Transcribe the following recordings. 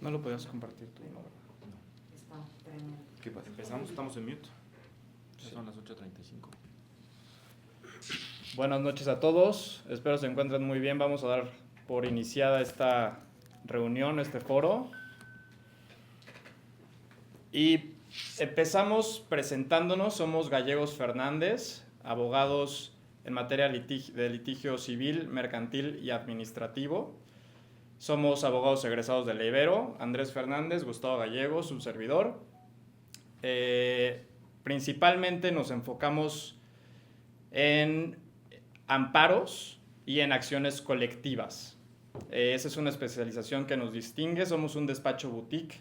No lo podías compartir tú, ¿no? Está tremendo. ¿Qué pasa? Empezamos, estamos en mute. Sí. Son las 8:35. Buenas noches a todos, espero se encuentren muy bien. Vamos a dar por iniciada esta reunión, este foro. Y empezamos presentándonos. Somos Gallegos Fernández, abogados en materia de litigio civil, mercantil y administrativo. Somos abogados egresados de la Ibero, Andrés Fernández, Gustavo Gallegos, su servidor. Principalmente nos enfocamos en amparos y en acciones colectivas. Esa es una especialización que nos distingue. Somos un despacho boutique.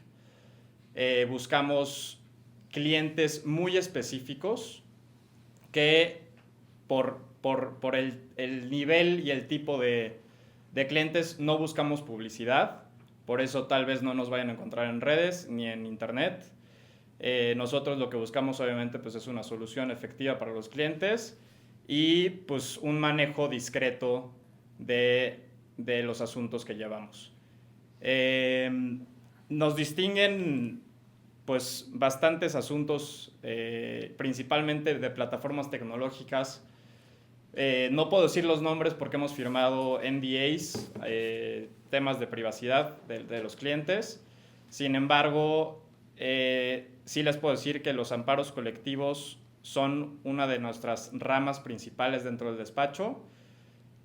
Buscamos clientes muy específicos que por el nivel y el tipo de clientes no buscamos publicidad. Por eso tal vez no nos vayan a encontrar en redes ni en internet. Nosotros lo que buscamos obviamente pues, es una solución efectiva para los clientes y pues, un manejo discreto de los asuntos que llevamos. Nos distinguen pues, bastantes asuntos, principalmente de plataformas tecnológicas. No puedo decir los nombres porque hemos firmado NDAs, temas de privacidad de los clientes. Sin embargo, sí les puedo decir que los amparos colectivos son una de nuestras ramas principales dentro del despacho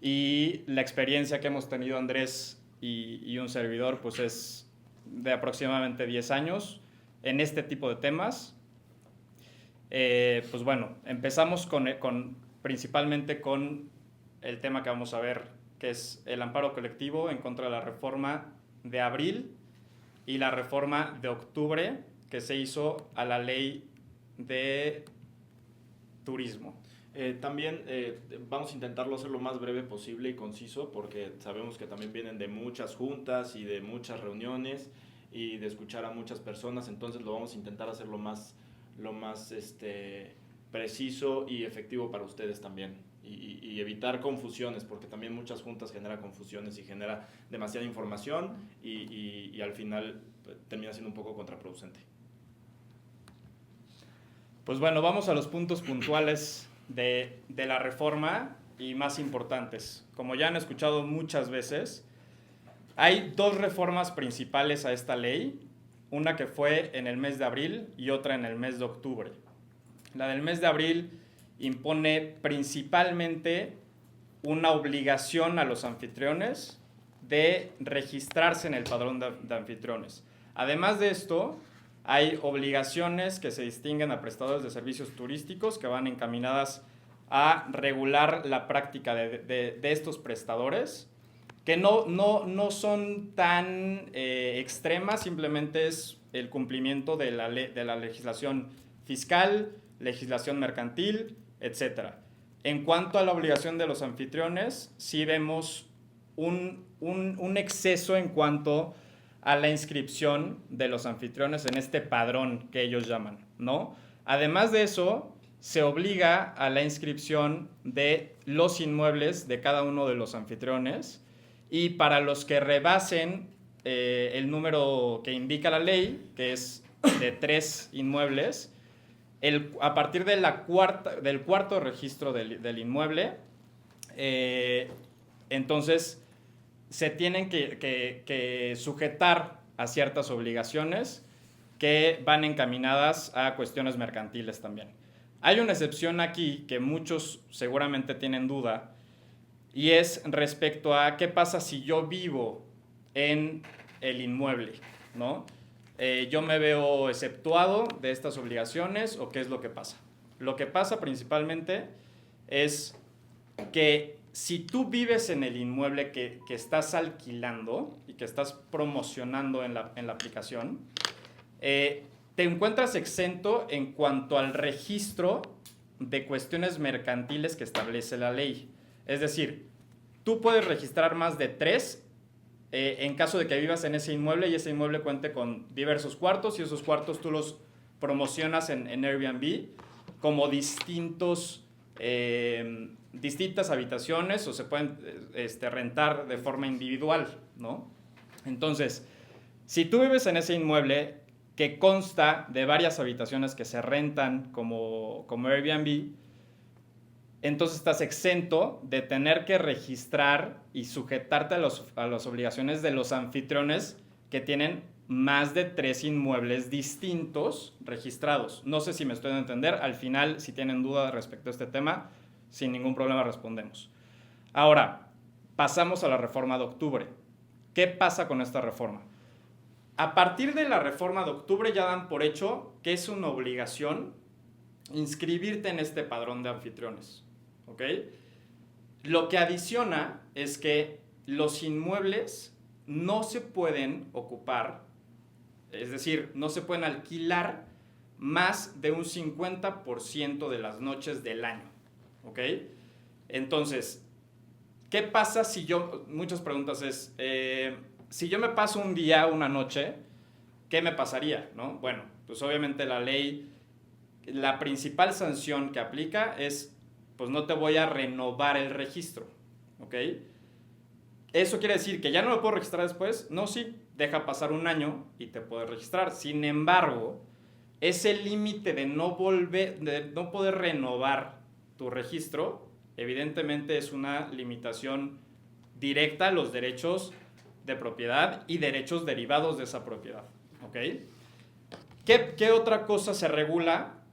y la experiencia que hemos tenido Andrés y un servidor pues es de aproximadamente 10 años en este tipo de temas. Pues bueno, empezamos principalmente con el tema que vamos a ver, que es el amparo colectivo en contra de la reforma de abril y la reforma de octubre que se hizo a la ley de turismo. También vamos a intentarlo hacer lo más breve posible y conciso porque sabemos que también vienen de muchas juntas y de muchas reuniones y de escuchar a muchas personas, entonces lo vamos a intentar hacer lo más preciso y efectivo para ustedes también y evitar confusiones porque también muchas juntas generan confusiones y genera demasiada información y al final termina siendo un poco contraproducente. Pues bueno, vamos a los puntos puntuales de la reforma y más importantes. Como ya han escuchado muchas veces, hay dos reformas principales a esta ley, una que fue en el mes de abril y otra en el mes de octubre. La del mes de abril impone principalmente una obligación a los anfitriones de registrarse en el padrón de anfitriones. Además de esto, hay obligaciones que se distinguen a prestadores de servicios turísticos que van encaminadas a regular la práctica de estos prestadores, que no son tan extremas, simplemente es el cumplimiento de la legislación fiscal, legislación mercantil, etc. En cuanto a la obligación de los anfitriones, sí vemos un exceso en cuanto a la inscripción de los anfitriones en este padrón que ellos llaman, ¿no? Además de eso, se obliga a la inscripción de los inmuebles de cada uno de los anfitriones y para los que rebasen el número que indica la ley, que es de 3 inmuebles, a partir de del cuarto registro del inmueble, entonces se tienen que sujetar a ciertas obligaciones que van encaminadas a cuestiones mercantiles también. Hay una excepción aquí que muchos seguramente tienen duda y es respecto a qué pasa si yo vivo en el inmueble, ¿no? Yo me veo exceptuado de estas obligaciones o qué es lo que pasa. Lo que pasa principalmente es que si tú vives en el inmueble que estás alquilando y que estás promocionando en la aplicación, te encuentras exento en cuanto al registro de cuestiones mercantiles que establece la ley. Es decir, tú puedes registrar más de 3 en caso de que vivas en ese inmueble y ese inmueble cuente con diversos cuartos y esos cuartos tú los promocionas en Airbnb como distintas habitaciones o se pueden rentar de forma individual, ¿no? Entonces, Si tú vives en ese inmueble que consta de varias habitaciones que se rentan como Airbnb, entonces estás exento de tener que registrar y sujetarte a las obligaciones de los anfitriones que tienen más de 3 inmuebles distintos registrados. No sé si me estoy dando a entender. Al final, si tienen duda respecto a este tema, sin ningún problema respondemos. Ahora, pasamos a la reforma de octubre. ¿Qué pasa con esta reforma? A partir de la reforma de octubre ya dan por hecho que es una obligación inscribirte en este padrón de anfitriones. ¿Ok? Lo que adiciona es que los inmuebles no se pueden ocupar, es decir, no se pueden alquilar más de un 50% de las noches del año. ¿Ok? Entonces, ¿qué pasa si yo, muchas preguntas es, si yo me paso un día, una noche, ¿qué me pasaría? ¿No? Bueno, pues obviamente la ley, la principal sanción que aplica es, pues no te voy a renovar el registro, ¿ok? ¿Eso quiere decir que ya no lo puedo registrar después? No, sí, deja pasar un año y te puedes registrar. Sin embargo, ese límite de no poder renovar tu registro, evidentemente es una limitación directa a los derechos de propiedad y derechos derivados de esa propiedad, ¿ok? ¿Qué otra cosa se regula?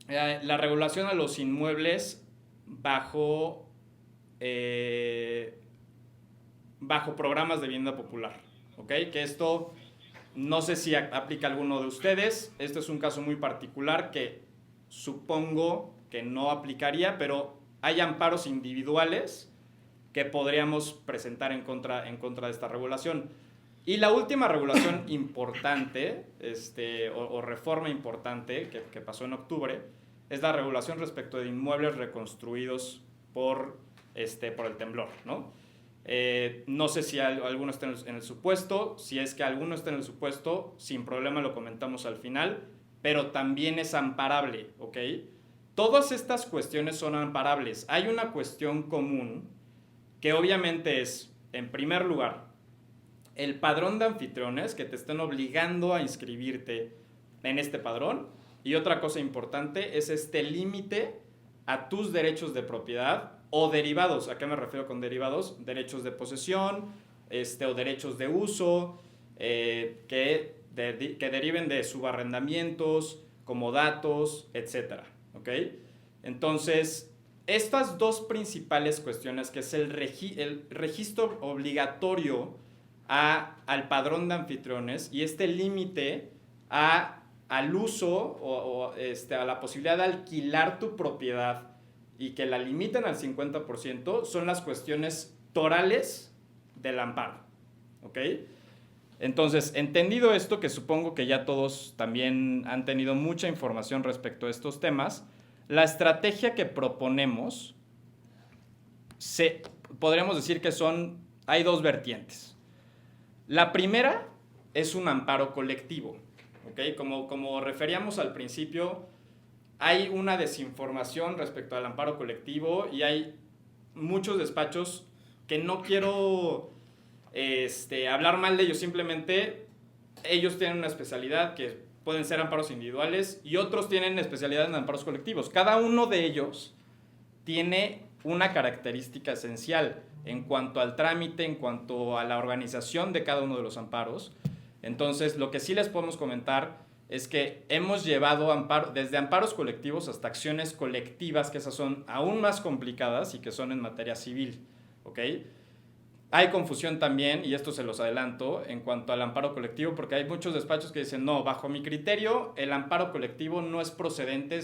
La regulación a los inmuebles bajo programas de vivienda popular, ¿ok? Que esto no sé si aplica a alguno de ustedes. Este es un caso muy particular que supongo que no aplicaría, pero hay amparos individuales que podríamos presentar en contra de esta regulación. Y la última regulación importante, o reforma importante que pasó en octubre, es la regulación respecto de inmuebles reconstruidos por el temblor, ¿no? No sé si alguno está en el supuesto. Si es que alguno está en el supuesto, sin problema lo comentamos al final, pero también es amparable, ¿ok? Todas estas cuestiones son amparables. Hay una cuestión común que obviamente es, en primer lugar, el padrón de anfitriones, que te estén obligando a inscribirte en este padrón. Y otra cosa importante es este límite a tus derechos de propiedad o derivados. ¿A qué me refiero con derivados? Derechos de posesión, o derechos de uso, que deriven de subarrendamientos, comodatos, etc. ¿Ok? Entonces, estas dos principales cuestiones, que es el registro obligatorio al padrón de anfitriones y este límite al uso a la posibilidad de alquilar tu propiedad y que la limiten al 50%, son las cuestiones torales del amparo, ¿ok? Entonces, entendido esto, que supongo que ya todos también han tenido mucha información respecto a estos temas, la estrategia que proponemos, podríamos decir que hay dos vertientes. La primera es un amparo colectivo, ¿ok? Como referíamos al principio, hay una desinformación respecto al amparo colectivo y hay muchos despachos que no quiero hablar mal de ellos, simplemente ellos tienen una especialidad que pueden ser amparos individuales y otros tienen especialidad en amparos colectivos. Cada uno de ellos tiene una característica esencial en cuanto al trámite, en cuanto a la organización de cada uno de los amparos. Entonces, lo que sí les podemos comentar es que hemos llevado desde amparos colectivos hasta acciones colectivas, que esas son aún más complicadas y que son en materia civil, ¿ok? Hay confusión también, y esto se los adelanto, en cuanto al amparo colectivo, porque hay muchos despachos que dicen, no, bajo mi criterio, el amparo colectivo no es procedente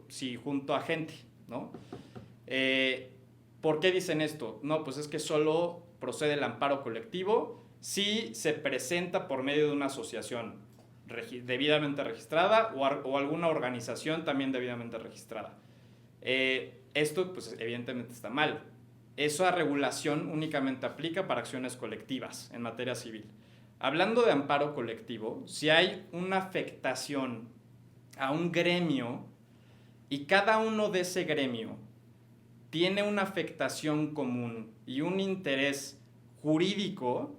si junto a gente, ¿no? ¿Por qué dicen esto? No, pues es que solo procede el amparo colectivo si se presenta por medio de una asociación debidamente registrada o alguna organización también debidamente registrada. Esto, pues evidentemente está mal. Esa regulación únicamente aplica para acciones colectivas en materia civil. Hablando de amparo colectivo, si hay una afectación a un gremio y cada uno de ese gremio tiene una afectación común y un interés jurídico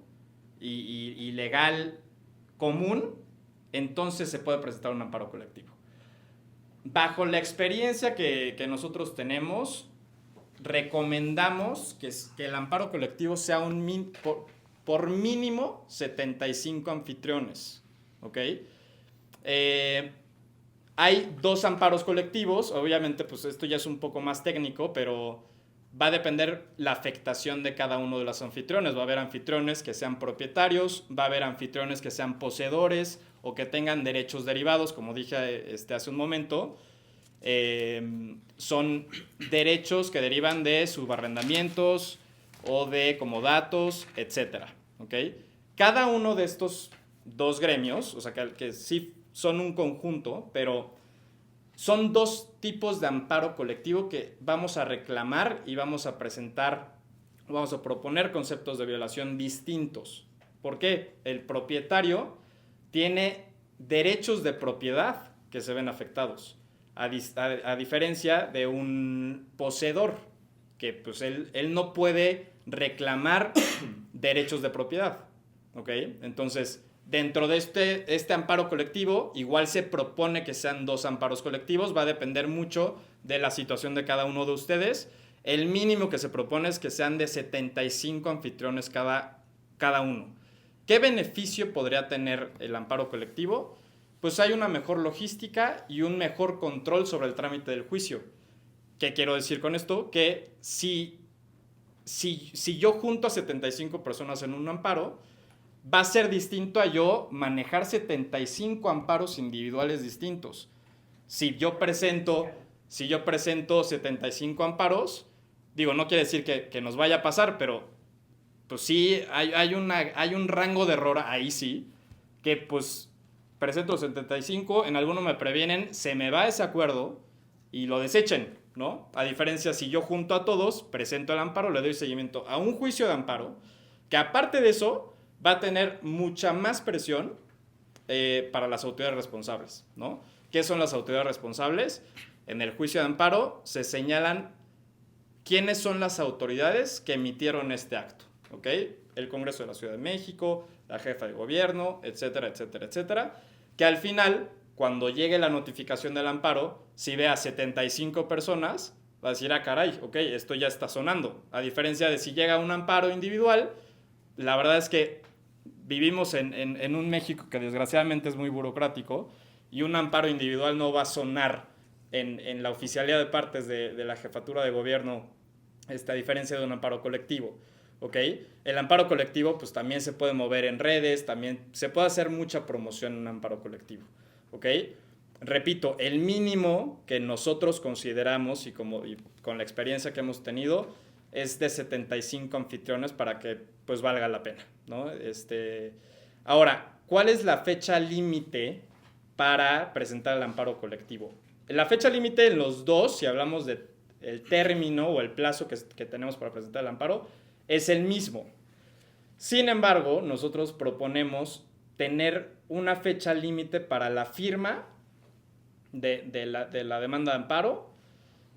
y legal común, entonces se puede presentar un amparo colectivo. Bajo la experiencia que nosotros tenemos, recomendamos que el amparo colectivo sea por mínimo 75 anfitriones, ¿ok? Hay 2 amparos colectivos, obviamente pues esto ya es un poco más técnico, pero va a depender la afectación de cada uno de los anfitriones. Va a haber anfitriones que sean propietarios, va a haber anfitriones que sean poseedores o que tengan derechos derivados, como dije hace un momento. Son derechos que derivan de subarrendamientos o de comodatos, etc. ¿Okay? Cada uno de estos 2 gremios, o sea que sí son un conjunto, pero son 2 tipos de amparo colectivo que vamos a reclamar y vamos a presentar, vamos a proponer conceptos de violación distintos. ¿Por qué? El propietario tiene derechos de propiedad que se ven afectados, a diferencia de un poseedor, que pues él no puede reclamar derechos de propiedad. ¿Ok? Entonces, dentro de este amparo colectivo, igual se propone que sean 2 amparos colectivos, va a depender mucho de la situación de cada uno de ustedes. El mínimo que se propone es que sean de 75 anfitriones cada uno. ¿Qué beneficio podría tener el amparo colectivo? Pues hay una mejor logística y un mejor control sobre el trámite del juicio. ¿Qué quiero decir con esto? Que si yo junto a 75 personas en un amparo, va a ser distinto a yo manejar 75 amparos individuales distintos. Si yo presento 75 amparos, digo, no quiere decir que nos vaya a pasar, pero pues sí, hay un rango de error ahí sí, que pues presento 75, en alguno me previenen, se me va ese acuerdo y lo desechen, ¿no? A diferencia, si yo junto a todos, presento el amparo, le doy seguimiento a un juicio de amparo, que aparte de eso, va a tener mucha más presión para las autoridades responsables, ¿no? ¿Qué son las autoridades responsables? En el juicio de amparo se señalan quiénes son las autoridades que emitieron este acto, ¿ok? El Congreso de la Ciudad de México, la jefa de gobierno, etcétera, etcétera, etcétera, que al final, cuando llegue la notificación del amparo, si ve a 75 personas, va a decir, ah, caray, ok, esto ya está sonando. A diferencia de si llega un amparo individual, la verdad es que vivimos en un México que desgraciadamente es muy burocrático y un amparo individual no va a sonar en la oficialía de partes de la jefatura de gobierno, a diferencia de un amparo colectivo. ¿Ok? El amparo colectivo pues también se puede mover en redes, también se puede hacer mucha promoción en un amparo colectivo. ¿Ok? Repito, el mínimo que nosotros consideramos y con la experiencia que hemos tenido es de 75 anfitriones para que pues valga la pena, ¿no? Ahora, ¿cuál es la fecha límite para presentar el amparo colectivo? La fecha límite en los 2, si hablamos del término o el plazo que tenemos para presentar el amparo, es el mismo. Sin embargo, nosotros proponemos tener una fecha límite para la firma de la demanda de amparo,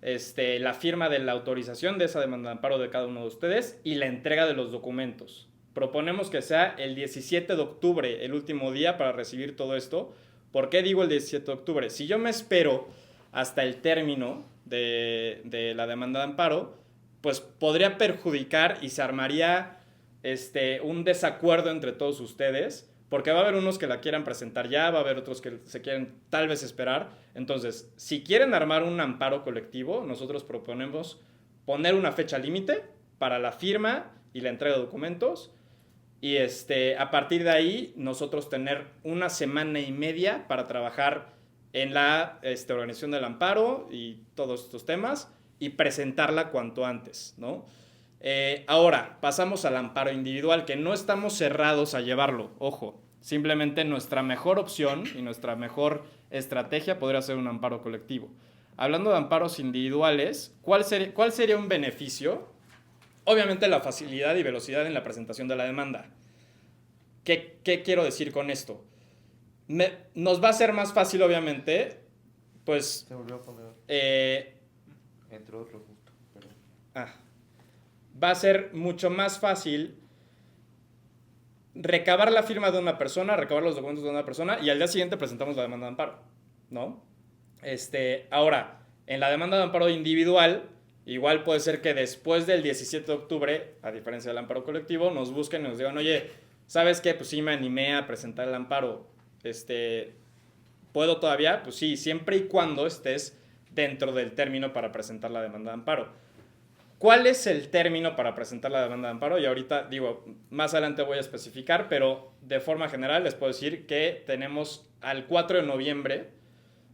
la firma de la autorización de esa demanda de amparo de cada uno de ustedes y la entrega de los documentos. Proponemos que sea el 17 de octubre, el último día para recibir todo esto. ¿Por qué digo el 17 de octubre? Si yo me espero hasta el término de la demanda de amparo, pues podría perjudicar y se armaría un desacuerdo entre todos ustedes, porque va a haber unos que la quieran presentar ya, va a haber otros que se quieren tal vez esperar. Entonces, si quieren armar un amparo colectivo, nosotros proponemos poner una fecha límite para la firma y la entrega de documentos y a partir de ahí nosotros tener una semana y media para trabajar en la organización del amparo y todos estos temas y presentarla cuanto antes, ¿no? Ahora, pasamos al amparo individual, que no estamos cerrados a llevarlo, ojo. Simplemente nuestra mejor opción y nuestra mejor estrategia podría ser un amparo colectivo. Hablando de amparos individuales, ¿cuál sería un beneficio? Obviamente la facilidad y velocidad en la presentación de la demanda. ¿Qué quiero decir con esto? Nos va a ser más fácil, obviamente, pues... Se volvió a poner. Entre otros justo. Va a ser mucho más fácil recabar la firma de una persona, recabar los documentos de una persona y al día siguiente presentamos la demanda de amparo, ¿no? Ahora, en la demanda de amparo individual, igual puede ser que después del 17 de octubre, a diferencia del amparo colectivo, nos busquen y nos digan, oye, ¿sabes qué? Pues sí me animé a presentar el amparo. ¿Puedo todavía? Pues sí, siempre y cuando estés dentro del término para presentar la demanda de amparo. ¿Cuál es el término para presentar la demanda de amparo? Y ahorita, digo, más adelante voy a especificar, pero de forma general les puedo decir que tenemos al 4 de noviembre,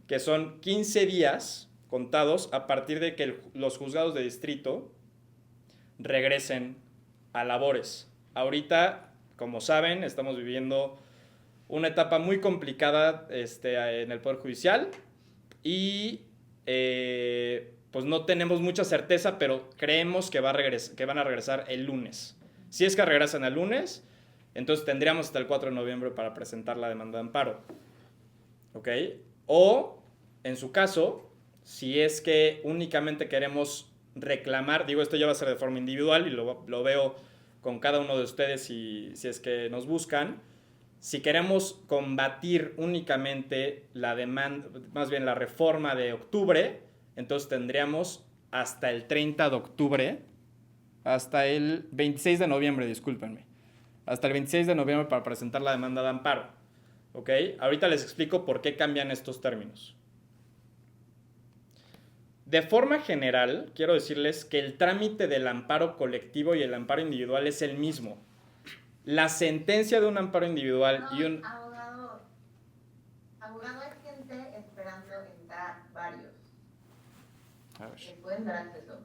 que son 15 días contados a partir de que los juzgados de distrito regresen a labores. Ahorita, como saben, estamos viviendo una etapa muy complicada en el Poder Judicial y pues no tenemos mucha certeza, pero creemos que van a regresar el lunes. Si es que regresan el lunes, entonces tendríamos hasta el 4 de noviembre para presentar la demanda de amparo. ¿Ok? O, en su caso, si es que únicamente queremos reclamar, digo, esto ya va a ser de forma individual y lo veo con cada uno de ustedes si es que nos buscan. Si queremos combatir únicamente la demanda, más bien la reforma de octubre, entonces tendríamos hasta el 30 de octubre, hasta el 26 de noviembre, discúlpenme, hasta el 26 de noviembre para presentar la demanda de amparo. ¿Ok? Ahorita les explico por qué cambian estos términos. De forma general, quiero decirles que el trámite del amparo colectivo y el amparo individual es el mismo. La sentencia de un amparo individual y un... Abogado, hay gente esperando entrar varios. A ver. ¿Les pueden dar acceso?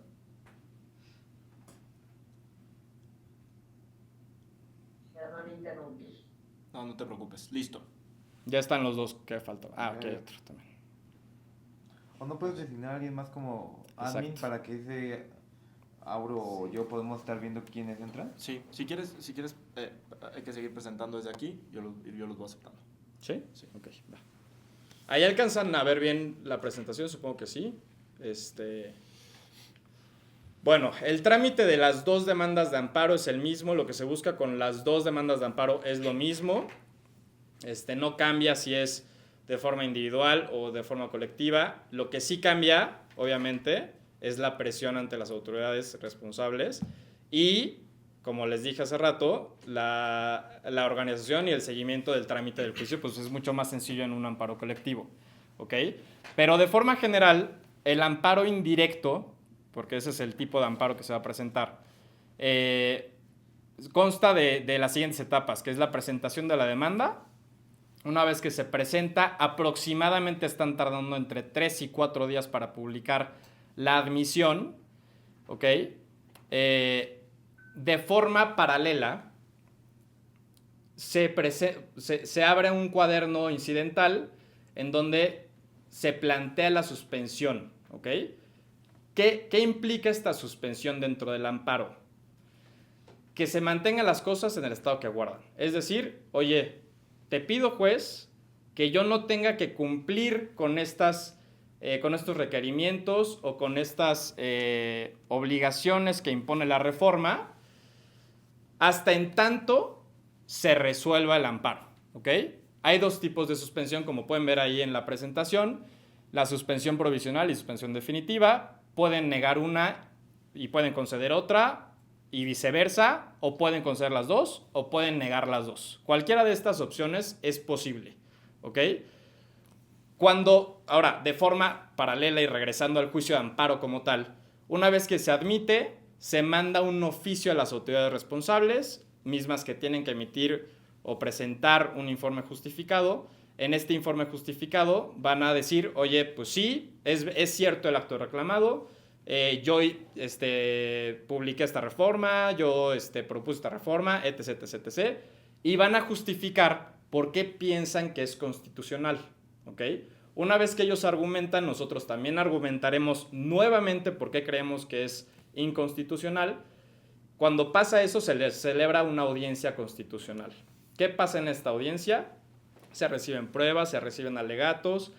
Perdón, interrumpir. No, no te preocupes. Listo. Ya están los dos que faltan. Ok, otro también. ¿O no puedes designar a alguien más como admin Exacto. para que ese Auro o yo podemos estar viendo quiénes entran? Sí, si quieres hay que seguir presentando desde aquí, yo los voy aceptando. ¿Sí? Sí. Ok, va. ¿Ahí alcanzan a ver bien la presentación? Supongo que sí. Bueno, el trámite de las dos demandas de amparo es el mismo. Lo que se busca con las dos demandas de amparo es lo mismo. No cambia si es de forma individual o de forma colectiva. Lo que sí cambia, obviamente, es la presión ante las autoridades responsables y, como les dije hace rato, la organización y el seguimiento del trámite del juicio pues es mucho más sencillo en un amparo colectivo, ¿ok? Pero de forma general, el amparo indirecto, porque ese es el tipo de amparo que se va a presentar, consta de las siguientes etapas, que es la presentación de la demanda. Una vez que se presenta, aproximadamente están tardando entre 3 y 4 días para publicar la admisión, ¿ok? De forma paralela, se abre un cuaderno incidental en donde se plantea la suspensión, ¿ok? ¿Qué implica esta suspensión dentro del amparo? Que se mantengan las cosas en el estado que guardan. Es decir, oye, te pido, juez, que yo no tenga que cumplir con estos requerimientos o con estas obligaciones que impone la reforma hasta en tanto se resuelva el amparo, ¿ok? Hay dos tipos de suspensión, como pueden ver ahí en la presentación, la suspensión provisional y suspensión definitiva. Pueden negar una y pueden conceder otra y viceversa, o pueden conceder las dos o pueden negar las dos. Cualquiera de estas opciones es posible, ¿ok? Ahora, de forma paralela y regresando al juicio de amparo como tal, una vez que se admite, se manda un oficio a las autoridades responsables, mismas que tienen que emitir o presentar un informe justificado. En este informe justificado van a decir, oye, pues sí, es cierto el acto reclamado, yo publiqué esta reforma, yo propuse esta reforma, etc, etc, etc. Y van a justificar por qué piensan que es constitucional, ¿ok? Una vez que ellos argumentan, nosotros también argumentaremos nuevamente por qué creemos que es inconstitucional. Cuando pasa eso, se les celebra una audiencia constitucional. ¿Qué pasa en esta audiencia? Se reciben pruebas, se reciben alegatos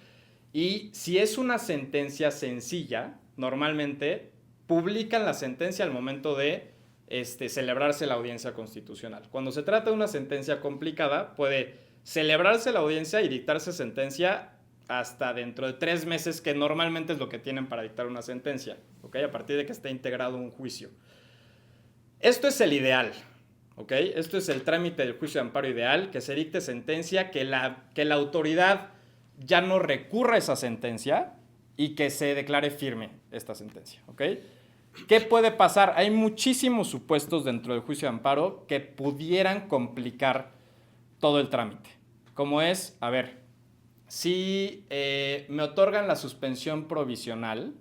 y si es una sentencia sencilla, normalmente publican la sentencia al momento de celebrarse la audiencia constitucional. Cuando se trata de una sentencia complicada, puede celebrarse la audiencia y dictarse sentencia hasta dentro de 3 meses, que normalmente es lo que tienen para dictar una sentencia, ¿ok? A partir de que esté integrado un juicio. Esto es el ideal, ¿ok? Esto es el trámite del juicio de amparo ideal, que se dicte sentencia, que la autoridad ya no recurra a esa sentencia y que se declare firme esta sentencia, ¿ok? ¿Qué puede pasar? Hay muchísimos supuestos dentro del juicio de amparo que pudieran complicar todo el trámite. Como es, a ver, si me otorgan la suspensión provisional,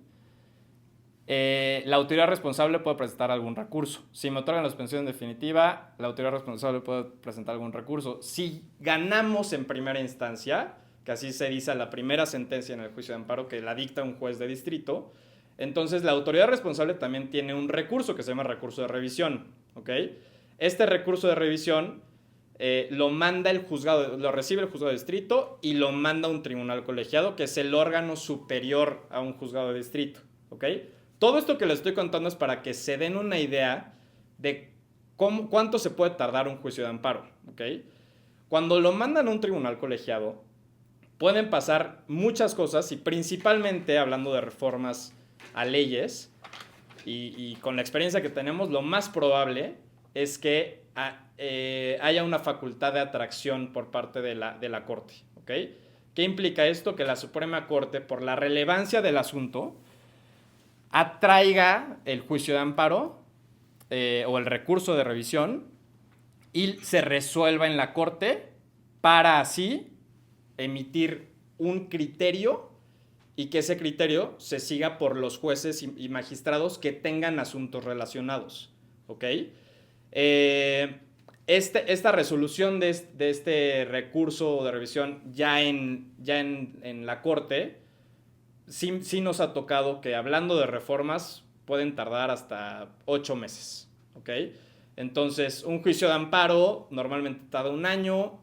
la autoridad responsable puede presentar algún recurso. Si me otorgan la suspensión definitiva, la autoridad responsable puede presentar algún recurso. Si ganamos en primera instancia, que así se dice a la primera sentencia en el juicio de amparo, que la dicta un juez de distrito, entonces la autoridad responsable también tiene un recurso que se llama recurso de revisión, ¿ok? Este recurso de revisión lo manda el juzgado, lo recibe el juzgado de distrito y lo manda a un tribunal colegiado, que es el órgano superior a un juzgado de distrito, ¿ok? Todo esto que les estoy contando es para que se den una idea de cuánto se puede tardar un juicio de amparo, ¿ok? Cuando lo mandan a un tribunal colegiado, pueden pasar muchas cosas y principalmente hablando de reformas a leyes y con la experiencia que tenemos, lo más probable es que haya una facultad de atracción por parte de la Corte, ¿ok? ¿Qué implica esto? Que la Suprema Corte, por la relevancia del asunto, atraiga el juicio de amparo o el recurso de revisión y se resuelva en la Corte para así emitir un criterio y que ese criterio se siga por los jueces y magistrados que tengan asuntos relacionados, ¿ok? Esta resolución de este recurso de revisión ya en la Corte, sí nos ha tocado que hablando de reformas pueden tardar hasta 8 meses, ¿ok? Entonces, un juicio de amparo normalmente tarda 1 año,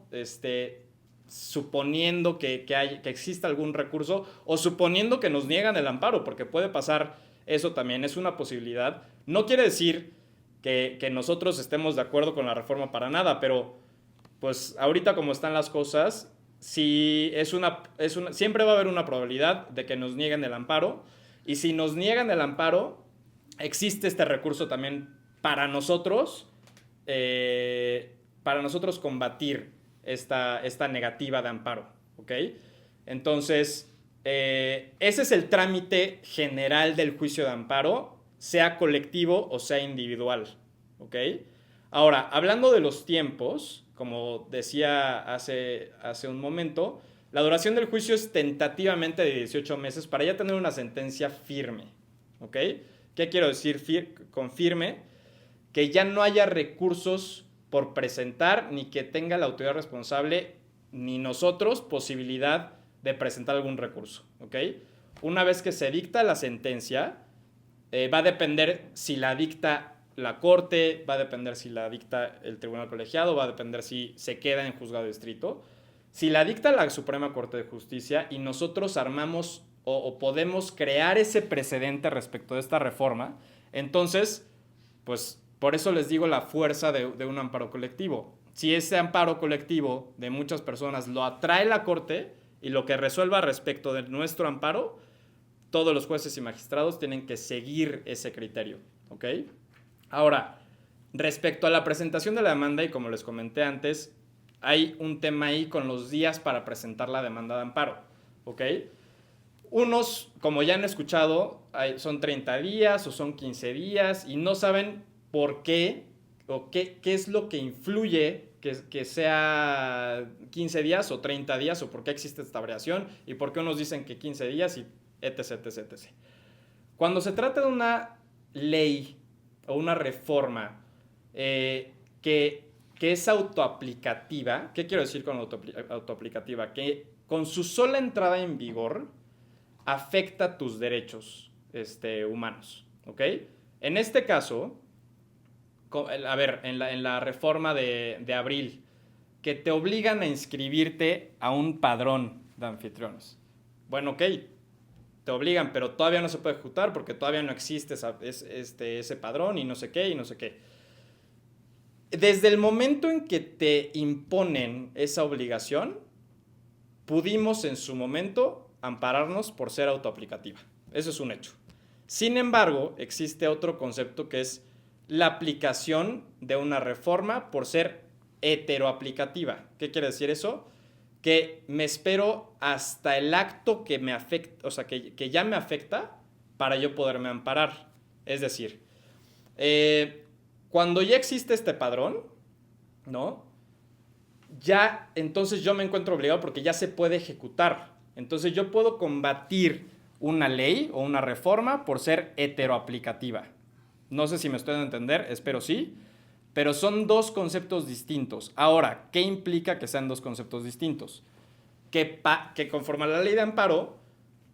suponiendo que exista algún recurso o suponiendo que nos niegan el amparo, porque puede pasar eso también, es una posibilidad. No quiere decir que nosotros estemos de acuerdo con la reforma para nada, pero pues ahorita como están las cosas, si siempre va a haber una probabilidad de que nos nieguen el amparo, y si nos niegan el amparo, existe este recurso también para nosotros combatir esta negativa de amparo, ¿ok? Entonces, ese es el trámite general del juicio de amparo, sea colectivo o sea individual, ¿ok? Ahora, hablando de los tiempos, como decía hace un momento, la duración del juicio es tentativamente de 18 meses para ya tener una sentencia firme, ¿ok? ¿Qué quiero decir con firme? Que ya no haya recursos por presentar, ni que tenga la autoridad responsable, ni nosotros, posibilidad de presentar algún recurso, ¿ok? Una vez que se dicta la sentencia, va a depender si la dicta la Corte, va a depender si la dicta el Tribunal Colegiado, va a depender si se queda en juzgado de distrito. Si la dicta la Suprema Corte de Justicia y nosotros armamos o podemos crear ese precedente respecto de esta reforma, entonces, pues por eso les digo la fuerza de un amparo colectivo. Si ese amparo colectivo de muchas personas lo atrae la Corte y lo que resuelva respecto de nuestro amparo, todos los jueces y magistrados tienen que seguir ese criterio, ¿ok? Ahora, respecto a la presentación de la demanda, y como les comenté antes, hay un tema ahí con los días para presentar la demanda de amparo, ¿ok? Unos, como ya han escuchado, son 30 días o son 15 días y no saben por qué o qué es lo que influye que sea 15 días o 30 días o por qué existe esta variación y por qué unos dicen que 15 días y etc, etc, etc. Cuando se trata de una ley o una reforma que es autoaplicativa, ¿qué quiero decir con autoaplicativa? Que con su sola entrada en vigor afecta tus derechos humanos, ¿ok? En este caso, a ver, en la reforma de abril, que te obligan a inscribirte a un padrón de anfitriones. Bueno, ok, te obligan, pero todavía no se puede ejecutar porque todavía no existe ese padrón y no sé qué y no sé qué. desde el momento en que te imponen esa obligación, pudimos en su momento ampararnos por ser autoaplicativa. Eso es un hecho. Sin embargo, existe otro concepto que es la aplicación de una reforma por ser heteroaplicativa. ¿Qué quiere decir eso? Que me espero hasta el acto que me afecta, o sea, que ya me afecta para yo poderme amparar. Es decir, cuando ya existe este padrón, ¿no? Ya entonces yo me encuentro obligado porque ya se puede ejecutar. Entonces yo puedo combatir una ley o una reforma por ser heteroaplicativa. No sé si me estoy dando a entender, espero sí, pero son dos conceptos distintos. Ahora, ¿qué implica que sean dos conceptos distintos? Que conforme a la ley de amparo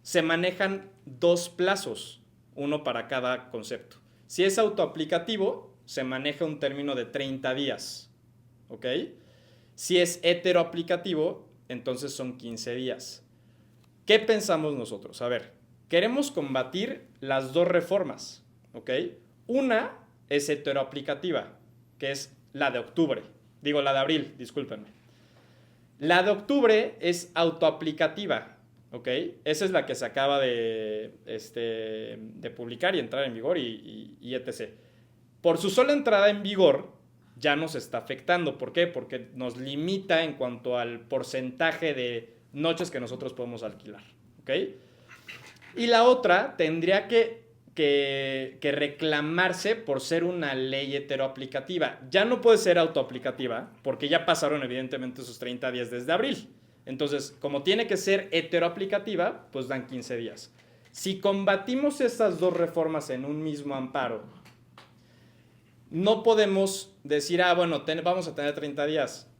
se manejan dos plazos, uno para cada concepto. Si es autoaplicativo, se maneja un término de 30 días, ¿ok? Si es heteroaplicativo, entonces son 15 días. ¿Qué pensamos nosotros? A ver, queremos combatir las dos reformas, ¿ok? Una es heteroaplicativa, que es la de octubre. Digo, la de abril, discúlpenme. La de octubre es autoaplicativa, ¿ok? Esa es la que se acaba de publicar y entrar en vigor y etc. Por su sola entrada en vigor, ya nos está afectando. ¿Por qué? Porque nos limita en cuanto al porcentaje de noches que nosotros podemos alquilar, ¿ok? Y la otra tendría que reclamarse por ser una ley heteroaplicativa. Ya no puede ser autoaplicativa porque ya pasaron evidentemente esos 30 días desde abril. Entonces, como tiene que ser heteroaplicativa, pues dan 15 días. Si combatimos estas dos reformas en un mismo amparo, no podemos decir, bueno, vamos a tener 30 días.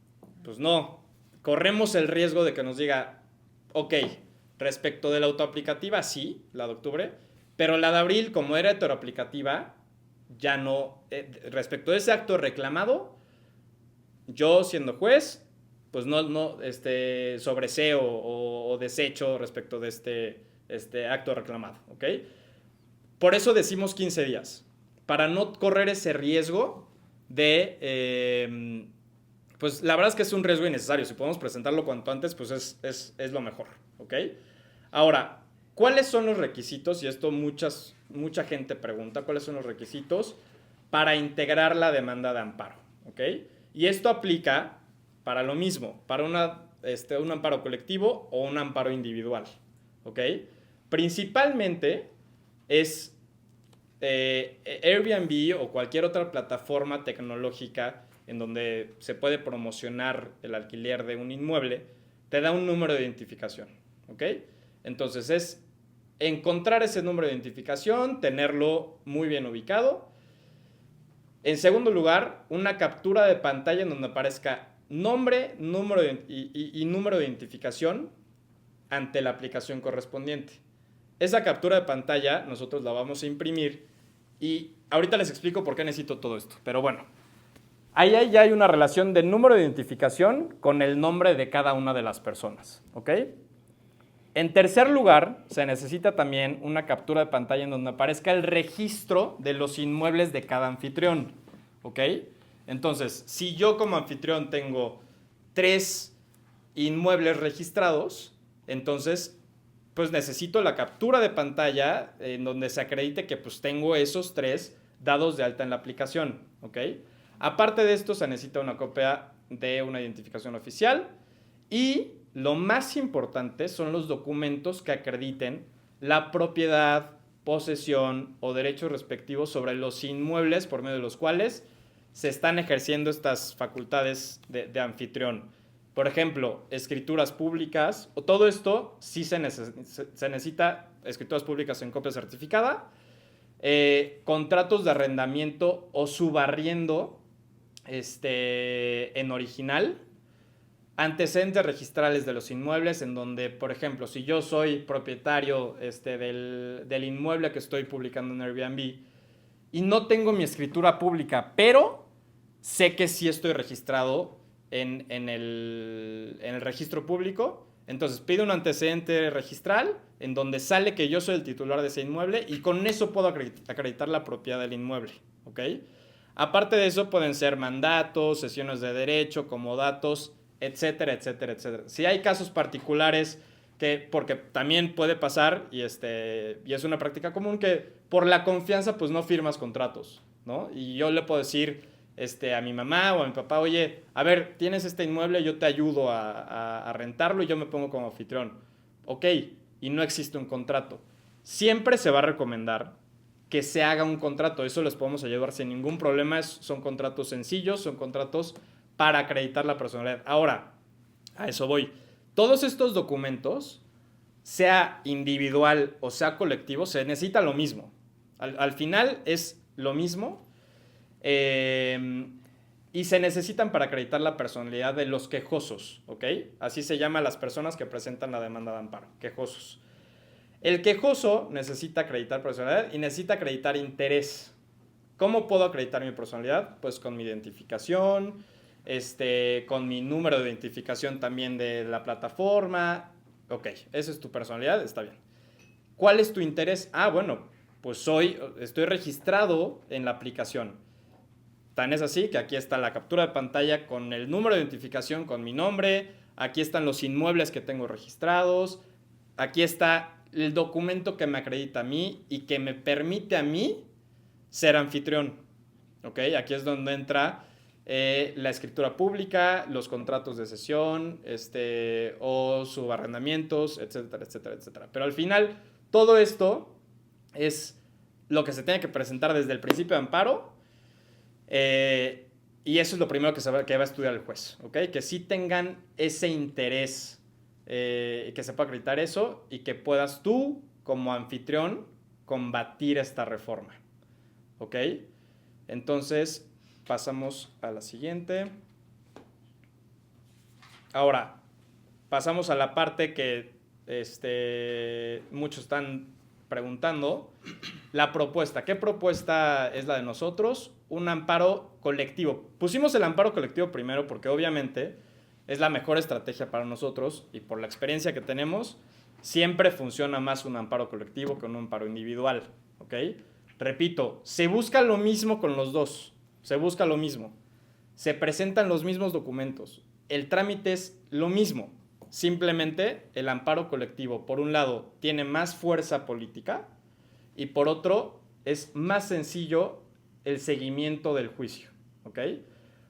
Pues no. Corremos el riesgo de que nos diga, ok, respecto de la autoaplicativa, sí, la de octubre, pero la de abril, como era heteroaplicativa, ya no. Respecto de ese acto reclamado, yo siendo juez, pues no sobreseo o desecho respecto de este acto reclamado, ¿ok? Por eso decimos 15 días, para no correr ese riesgo de... pues la verdad es que es un riesgo innecesario. Si podemos presentarlo cuanto antes, pues es lo mejor, ¿ok? Ahora, ¿cuáles son los requisitos? Y esto mucha gente pregunta, ¿cuáles son los requisitos para integrar la demanda de amparo? ¿Ok? Y esto aplica para lo mismo, para un amparo colectivo o un amparo individual, ¿ok? Principalmente es Airbnb o cualquier otra plataforma tecnológica en donde se puede promocionar el alquiler de un inmueble, te da un número de identificación, ¿ok? Entonces es encontrar ese número de identificación, tenerlo muy bien ubicado. En segundo lugar, una captura de pantalla en donde aparezca nombre, número y número de identificación ante la aplicación correspondiente. Esa captura de pantalla nosotros la vamos a imprimir y ahorita les explico por qué necesito todo esto. Pero bueno, ahí ya hay una relación de número de identificación con el nombre de cada una de las personas, ¿ok? En tercer lugar, se necesita también una captura de pantalla en donde aparezca el registro de los inmuebles de cada anfitrión, ¿ok? Entonces, si yo como anfitrión tengo 3 inmuebles registrados, entonces, pues necesito la captura de pantalla en donde se acredite que pues tengo esos 3 dados de alta en la aplicación, ¿ok? Aparte de esto, se necesita una copia de una identificación oficial y lo más importante son los documentos que acrediten la propiedad, posesión o derechos respectivos sobre los inmuebles por medio de los cuales se están ejerciendo estas facultades de anfitrión. Por ejemplo, escrituras públicas, o todo esto sí se necesita escrituras públicas en copia certificada, contratos de arrendamiento o subarriendo en original, antecedentes registrales de los inmuebles en donde, por ejemplo, si yo soy propietario del inmueble que estoy publicando en Airbnb y no tengo mi escritura pública, pero sé que sí estoy registrado en el registro público, entonces pido un antecedente registral en donde sale que yo soy el titular de ese inmueble y con eso puedo acreditar la propiedad del inmueble, ¿ok? Aparte de eso, pueden ser mandatos, sesiones de derecho, comodatos, etcétera, etcétera, etcétera. Si hay casos particulares porque también puede pasar, y es una práctica común, que por la confianza pues no firmas contratos, ¿no? Y yo le puedo decir a mi mamá o a mi papá, oye, a ver, tienes este inmueble, yo te ayudo a rentarlo y yo me pongo como anfitrión. Ok, y no existe un contrato. Siempre se va a recomendar que se haga un contrato, eso les podemos ayudar sin ningún problema, son contratos sencillos, son contratos para acreditar la personalidad. Ahora, a eso voy. Todos estos documentos, sea individual o sea colectivo, se necesita lo mismo. Al final es lo mismo y se necesitan para acreditar la personalidad de los quejosos, ¿ok? Así se llaman las personas que presentan la demanda de amparo, quejosos. El quejoso necesita acreditar personalidad y necesita acreditar interés. ¿Cómo puedo acreditar mi personalidad? Pues con mi identificación, con mi número de identificación también de la plataforma. Ok, esa es tu personalidad, está bien. ¿Cuál es tu interés? Ah, bueno, pues estoy registrado en la aplicación. Tan es así que aquí está la captura de pantalla con el número de identificación, con mi nombre. Aquí están los inmuebles que tengo registrados. Aquí está el documento que me acredita a mí y que me permite a mí ser anfitrión. ¿Ok? Aquí es donde entra la escritura pública, los contratos de cesión, o subarrendamientos, etcétera, etcétera, etcétera. Pero al final, todo esto es lo que se tiene que presentar desde el principio de amparo, y eso es lo primero que va a estudiar el juez, ¿ok? Que sí tengan ese interés, que se pueda acreditar eso y que puedas tú, como anfitrión, combatir esta reforma, ¿ok? Entonces, pasamos a la siguiente. Ahora, pasamos a la parte que muchos están preguntando. La propuesta. ¿Qué propuesta es la de nosotros? Un amparo colectivo. Pusimos el amparo colectivo primero porque obviamente es la mejor estrategia para nosotros y por la experiencia que tenemos, siempre funciona más un amparo colectivo que un amparo individual, ¿ok? Repito, se busca lo mismo con los dos. Se busca lo mismo. Se presentan los mismos documentos. El trámite es lo mismo. Simplemente el amparo colectivo, por un lado, tiene más fuerza política y por otro, es más sencillo el seguimiento del juicio, ¿ok?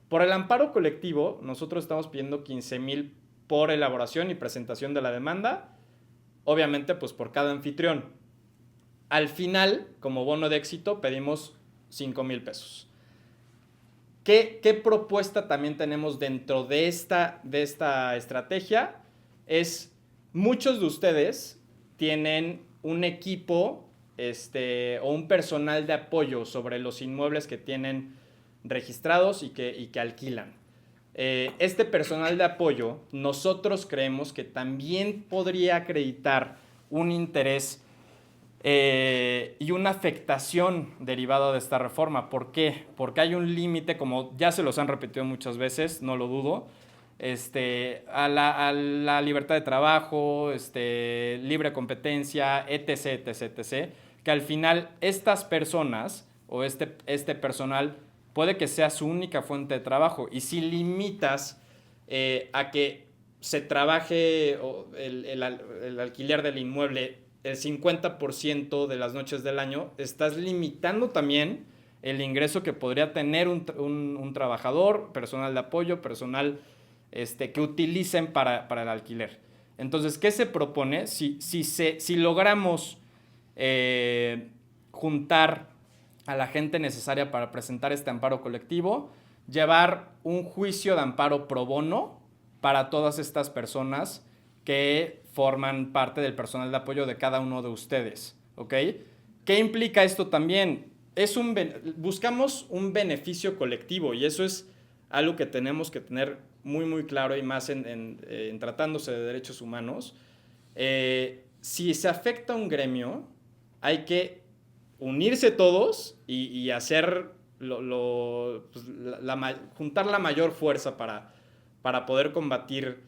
Por el amparo colectivo, nosotros estamos pidiendo 15,000 por elaboración y presentación de la demanda, obviamente pues por cada anfitrión. Al final, como bono de éxito, pedimos 5,000 pesos. ¿Qué propuesta también tenemos dentro de esta estrategia? Es, muchos de ustedes tienen un equipo o un personal de apoyo sobre los inmuebles que tienen registrados y que alquilan. Este personal de apoyo, nosotros creemos que también podría acreditar un interés y una afectación derivada de esta reforma. ¿Por qué? Porque hay un límite, como ya se los han repetido muchas veces, no lo dudo, a la libertad de trabajo, libre competencia, etc., etc., etc., que al final estas personas o este personal puede que sea su única fuente de trabajo. Y si limitas a que se trabaje el alquiler del inmueble el 50% de las noches del año, estás limitando también el ingreso que podría tener un trabajador, personal de apoyo, personal que utilicen para el alquiler. Entonces, ¿qué se propone? Si logramos juntar a la gente necesaria para presentar este amparo colectivo, llevar un juicio de amparo pro bono para todas estas personas que forman parte del personal de apoyo de cada uno de ustedes, ¿ok? ¿Qué implica esto también? Buscamos un beneficio colectivo y eso es algo que tenemos que tener muy, muy claro y más en tratándose de derechos humanos. Si se afecta a un gremio, hay que unirse todos y hacer juntar la mayor fuerza para poder combatir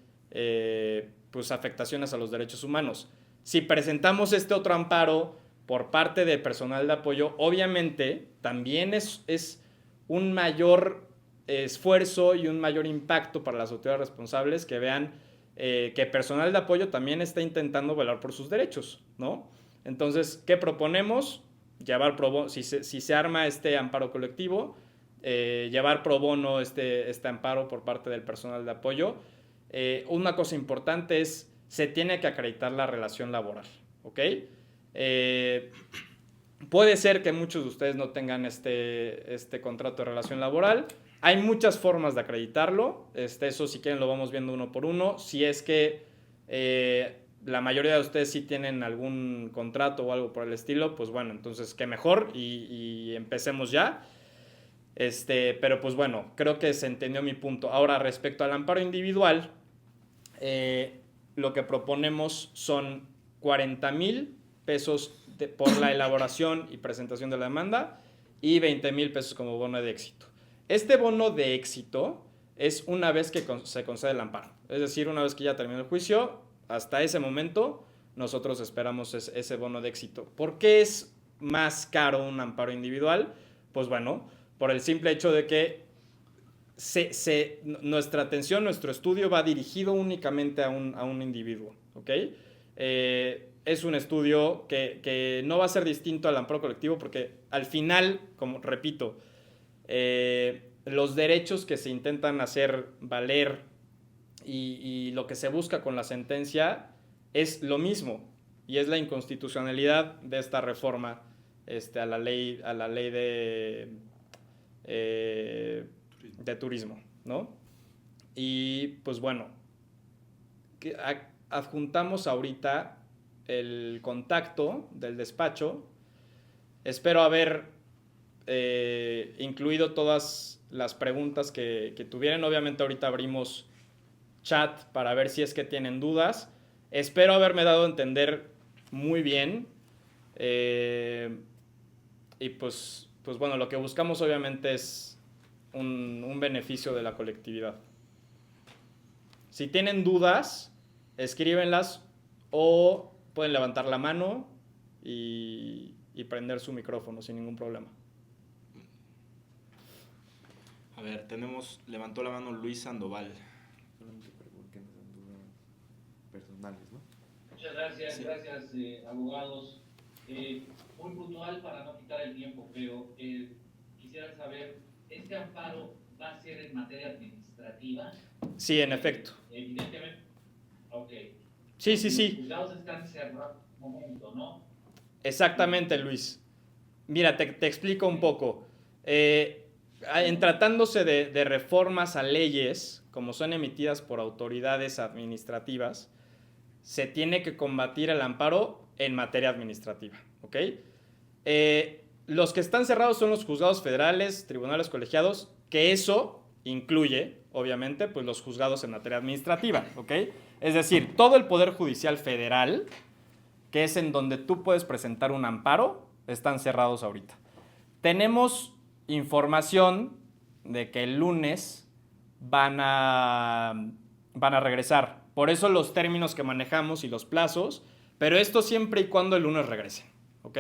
afectaciones a los derechos humanos. Si presentamos este otro amparo por parte de personal de apoyo, obviamente también es un mayor esfuerzo y un mayor impacto para las autoridades responsables que vean que personal de apoyo también está intentando velar por sus derechos, ¿no? Entonces, ¿qué proponemos? Llevar pro bono, si se arma este amparo colectivo, llevar pro bono este amparo por parte del personal de apoyo. Una cosa importante es, se tiene que acreditar la relación laboral, ¿ok? Puede ser que muchos de ustedes no tengan este contrato de relación laboral. Hay muchas formas de acreditarlo. Eso, si quieren, lo vamos viendo uno por uno. Si es que la mayoría de ustedes sí tienen algún contrato o algo por el estilo, pues bueno, entonces qué mejor y empecemos ya. Pero pues bueno, creo que se entendió mi punto. Ahora, respecto al amparo individual, lo que proponemos son 40,000 pesos por la elaboración y presentación de la demanda y 20,000 pesos como bono de éxito. Este bono de éxito es una vez que se concede el amparo. Es decir, una vez que ya terminó el juicio, hasta ese momento nosotros esperamos ese bono de éxito. ¿Por qué es más caro un amparo individual? Pues bueno, por el simple hecho de que nuestra atención, nuestro estudio va dirigido únicamente a un individuo, ¿ok? Es un estudio que no va a ser distinto al amparo colectivo porque al final, como repito, los derechos que se intentan hacer valer y lo que se busca con la sentencia es lo mismo y es la inconstitucionalidad de esta reforma a la ley de turismo, ¿no? Y pues bueno, adjuntamos ahorita el contacto del despacho. Espero haber incluido todas las preguntas que tuvieran. Obviamente ahorita abrimos chat para ver si es que tienen dudas. Espero haberme dado a entender muy bien. Y pues bueno, lo que buscamos obviamente es un beneficio de la colectividad. Si tienen dudas, escríbenlas o pueden levantar la mano y prender su micrófono sin ningún problema. A ver, levantó la mano Luis Sandoval. Solamente pregunten dudas personales, ¿no? Muchas gracias, Sí. gracias abogados. Muy puntual para no quitar el tiempo, pero quisiera saber, ¿este amparo va a ser en materia administrativa? Sí, en efecto. Evidentemente. Ok. Sí. Los juzgados están cerrados en un momento, ¿no? Exactamente, Luis. Mira, te explico un poco. En tratándose de reformas a leyes, como son emitidas por autoridades administrativas, se tiene que combatir el amparo en materia administrativa, ¿ok? Los que están cerrados son los juzgados federales, tribunales colegiados, que eso incluye, obviamente, pues los juzgados en materia administrativa, ¿ok? Es decir, todo el Poder Judicial Federal, que es en donde tú puedes presentar un amparo, están cerrados ahorita. Tenemos información de que el lunes van a regresar. Por eso los términos que manejamos y los plazos, pero esto siempre y cuando el lunes regresen, ¿ok?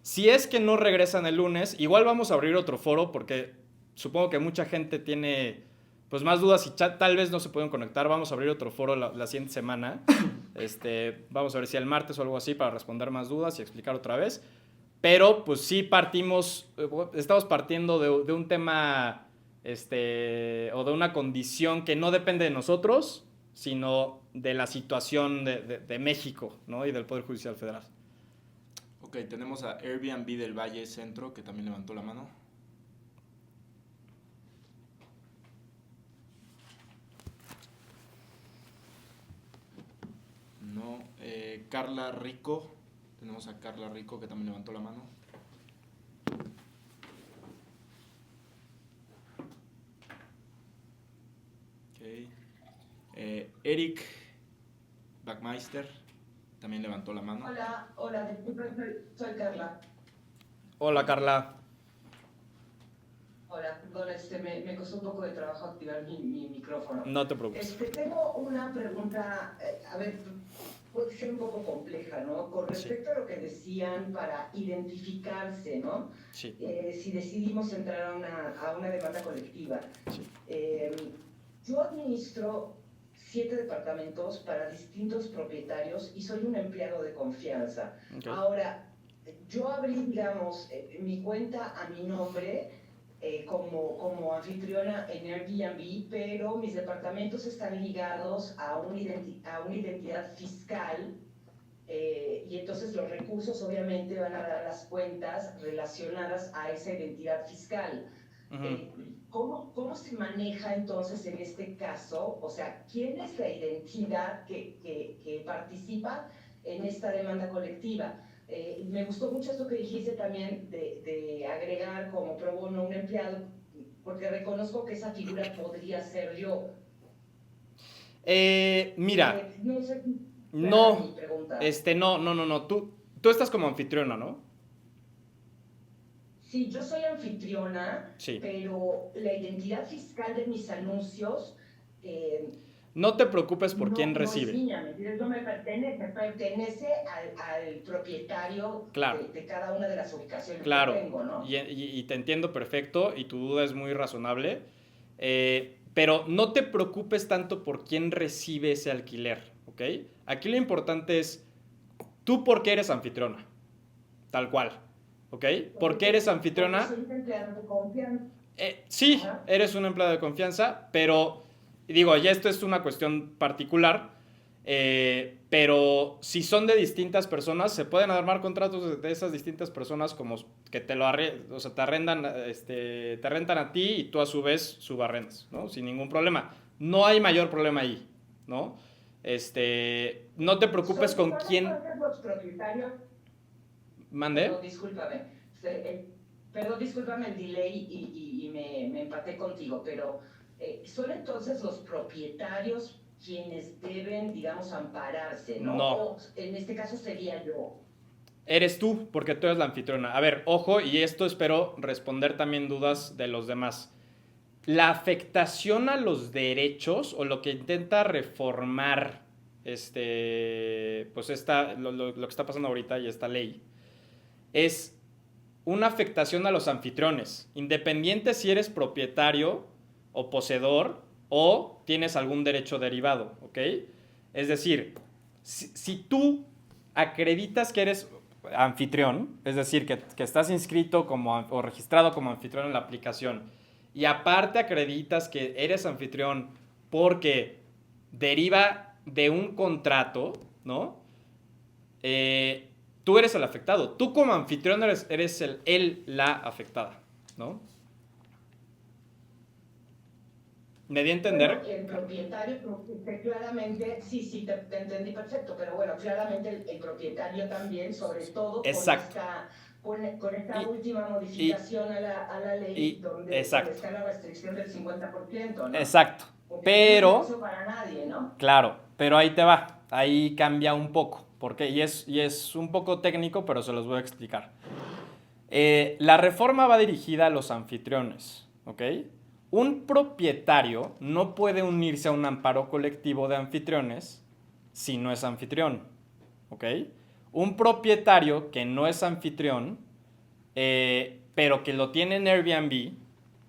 Si es que no regresan el lunes, igual vamos a abrir otro foro porque supongo que mucha gente tiene pues más dudas y tal vez no se pueden conectar. Vamos a abrir otro foro la siguiente semana. Vamos a ver si el martes o algo así para responder más dudas y explicar otra vez. Pero pues sí estamos partiendo de un tema o de una condición que no depende de nosotros, sino de la situación de México, ¿no? Y del Poder Judicial Federal. Ok, tenemos a Airbnb del Valle Centro, que también levantó la mano. No. Carla Rico. Tenemos a Carla Rico, que también levantó la mano. Ok. Eric Backmeister también levantó la mano. Hola, disculpe, soy Carla. Hola, Carla. Hola, perdón, me costó un poco de trabajo activar mi micrófono. No te preocupes. Tengo una pregunta, a ver, puede ser un poco compleja, ¿no? Con respecto a lo que decían para identificarse, ¿no? Sí, Si decidimos entrar a una demanda colectiva. sí. Yo administro 7 departamentos para distintos propietarios y soy un empleado de confianza. Ok. Ahora, yo abrí, digamos, mi cuenta a mi nombre como anfitriona en Airbnb, pero mis departamentos están ligados a una identidad fiscal y entonces los recursos obviamente van a dar las cuentas relacionadas a esa identidad fiscal. Ujú. ¿Cómo se maneja entonces en este caso? O sea, ¿quién es la identidad que participa en esta demanda colectiva? Me gustó mucho esto que dijiste también de agregar como pro bono un empleado, porque reconozco que esa figura podría ser yo. Mira, No sé, no, mi pregunta. no. Tú estás como anfitriona, ¿no? Sí, yo soy anfitriona, Sí. pero la identidad fiscal de mis anuncios No te preocupes por no, quién no es recibe. mía, ¿me entiendes? No me pertenece al propietario Claro. de cada una de las ubicaciones Claro, que tengo, ¿no? y te entiendo perfecto y tu duda es muy razonable, pero no te preocupes tanto por quién recibe ese alquiler, ¿ok? Aquí lo importante es tú por qué eres anfitriona, tal cual, ¿ok? ¿Por qué eres anfitriona? Porque soy empleado de confianza. Sí, Ajá. eres un empleado de confianza, pero digo, ya esto es una cuestión particular, pero si son de distintas personas, se pueden armar contratos de esas distintas personas como que o sea, te arrendan, te rentan a ti y tú a su vez subarrendas, ¿no? Sin ningún problema. No hay mayor problema ahí, ¿no? No te preocupes Son con quién entonces los propietarios. mande. Perdón, discúlpame. Perdón, discúlpame el delay y me empaté contigo, pero son entonces los propietarios quienes deben, digamos, ampararse, ¿no? No. O en este caso sería yo. Eres tú, porque tú eres la anfitriona. A ver, ojo, y esto espero responder también dudas de los demás. La afectación a los derechos o lo que intenta reformar pues lo que está pasando ahorita y esta ley es una afectación a los anfitriones, independiente si eres propietario o poseedor o tienes algún derecho derivado, ¿ok? Es decir, si tú acreditas que eres anfitrión, es decir, que estás inscrito o registrado como anfitrión en la aplicación y aparte acreditas que eres anfitrión porque deriva de un contrato, ¿no? Tú eres el afectado. Tú como anfitrión eres la afectada, ¿no? ¿Me di a entender? Bueno, el propietario, claramente, sí, te entendí perfecto, pero bueno, claramente el propietario también, sobre todo Exacto. con esta última modificación a la ley donde exacto. está la restricción del 50%, ¿no? Exacto. Porque Pero, no es negocio para nadie, ¿no? claro, pero ahí te va. Ahí cambia un poco. Porque, y es un poco técnico, pero se los voy a explicar. La reforma va dirigida a los anfitriones, ¿ok? Un propietario no puede unirse a un amparo colectivo de anfitriones si no es anfitrión, ¿ok? Un propietario que no es anfitrión, pero que lo tiene en Airbnb,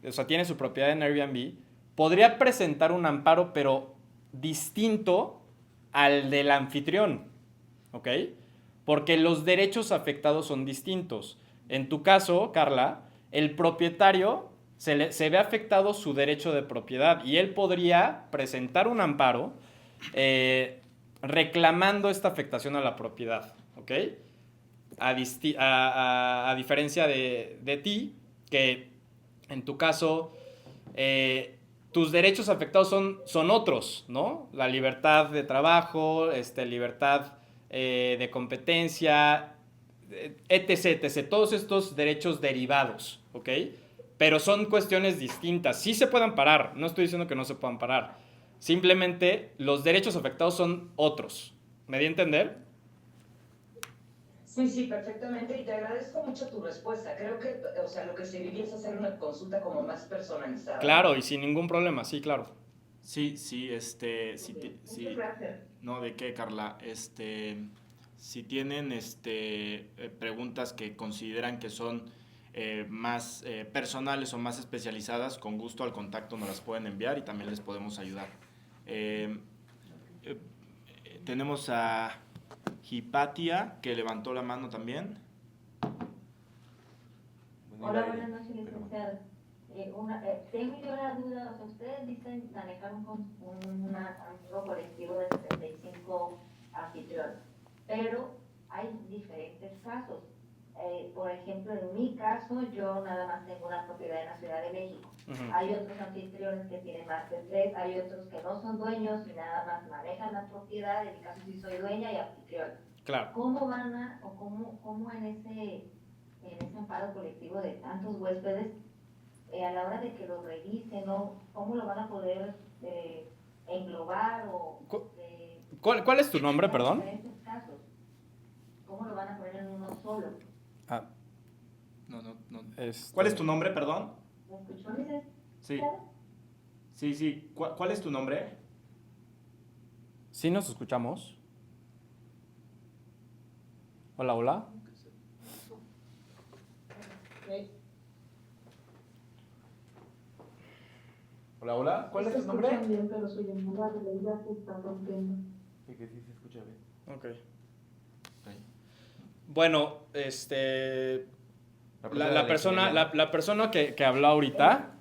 o sea, tiene su propiedad en Airbnb, podría presentar un amparo, pero distinto al del anfitrión, ¿ok? Porque los derechos afectados son distintos. En tu caso, Carla, el propietario se ve afectado su derecho de propiedad y él podría presentar un amparo reclamando esta afectación a la propiedad, ¿ok? A diferencia de ti, que en tu caso tus derechos afectados son otros, ¿no? La libertad de trabajo, libertad de competencia, etc. Todos estos derechos derivados, ¿ok? Pero son cuestiones distintas. Sí se pueden parar, no estoy diciendo que no se puedan parar. Simplemente los derechos afectados son otros. ¿Me di a entender? Sí, perfectamente, y te agradezco mucho tu respuesta. Creo que, o sea, lo que se vivió es hacer una consulta como más personalizada. Claro, y sin ningún problema, sí, claro. Sí, sí, Muchas gracias. no, ¿de qué, Carla? Si tienen preguntas que consideran que son más personales o más especializadas, con gusto al contacto nos las pueden enviar y también les podemos ayudar. Tenemos a Hipatia, que levantó la mano también. Hola, buenas noches, licenciado. Tengo yo una duda. O sea, ustedes dicen manejar un amigo colectivo de 75 anfitriones, pero hay diferentes casos. Por ejemplo, en mi caso, yo nada más tengo una propiedad en la Ciudad de México. Hay otros anfitriones que tienen más de 3, hay otros que no son dueños y nada más manejan la propiedad. En mi caso sí soy dueña y anfitriona. Claro. ¿Cómo van a, o cómo en ese amparo colectivo de tantos huéspedes, a la hora de que lo revisen, ¿no? ¿Cómo lo van a poder englobar o... ¿Cuál es tu nombre, perdón? diferentes casos? ¿Cómo lo van a poner en uno solo? No. Este- ¿Cuál es tu nombre, perdón? ¿Me escuchó, licenciado? Sí. ¿Cuál es tu nombre? ¿Sí nos escuchamos? Hola, hola. Hola, hola. ¿Cuál es tu nombre? Bien, pero su llamada de realidad se está rompiendo. Sí, que sí se escucha bien. Ok. Bueno, la persona que habló ahorita,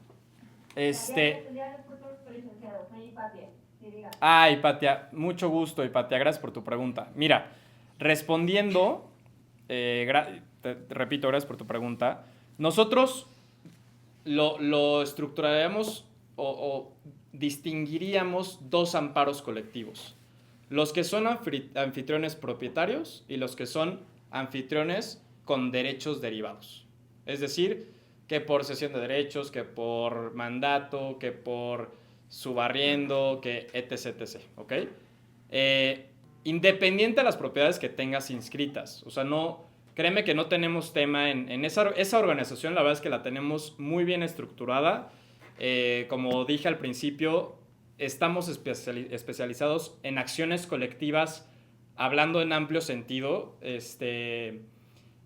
Ya lo escucho, licenciado. Soy Hipatia. Sí, diga. Hipatia, mucho gusto, Hipatia, gracias por tu pregunta. Mira, respondiendo, te repito, gracias por tu pregunta. Nosotros lo estructuraríamos o distinguiríamos dos amparos colectivos. Los que son anfitriones propietarios y los que son anfitriones con derechos derivados. Es decir, que por cesión de derechos, que por mandato, que por subarriendo, que etc. ¿Ok? Independiente de las propiedades que tengas inscritas. O sea, créeme que no tenemos tema en esa organización. La verdad es que la tenemos muy bien estructurada. Como dije al principio, estamos especializados en acciones colectivas, hablando en amplio sentido.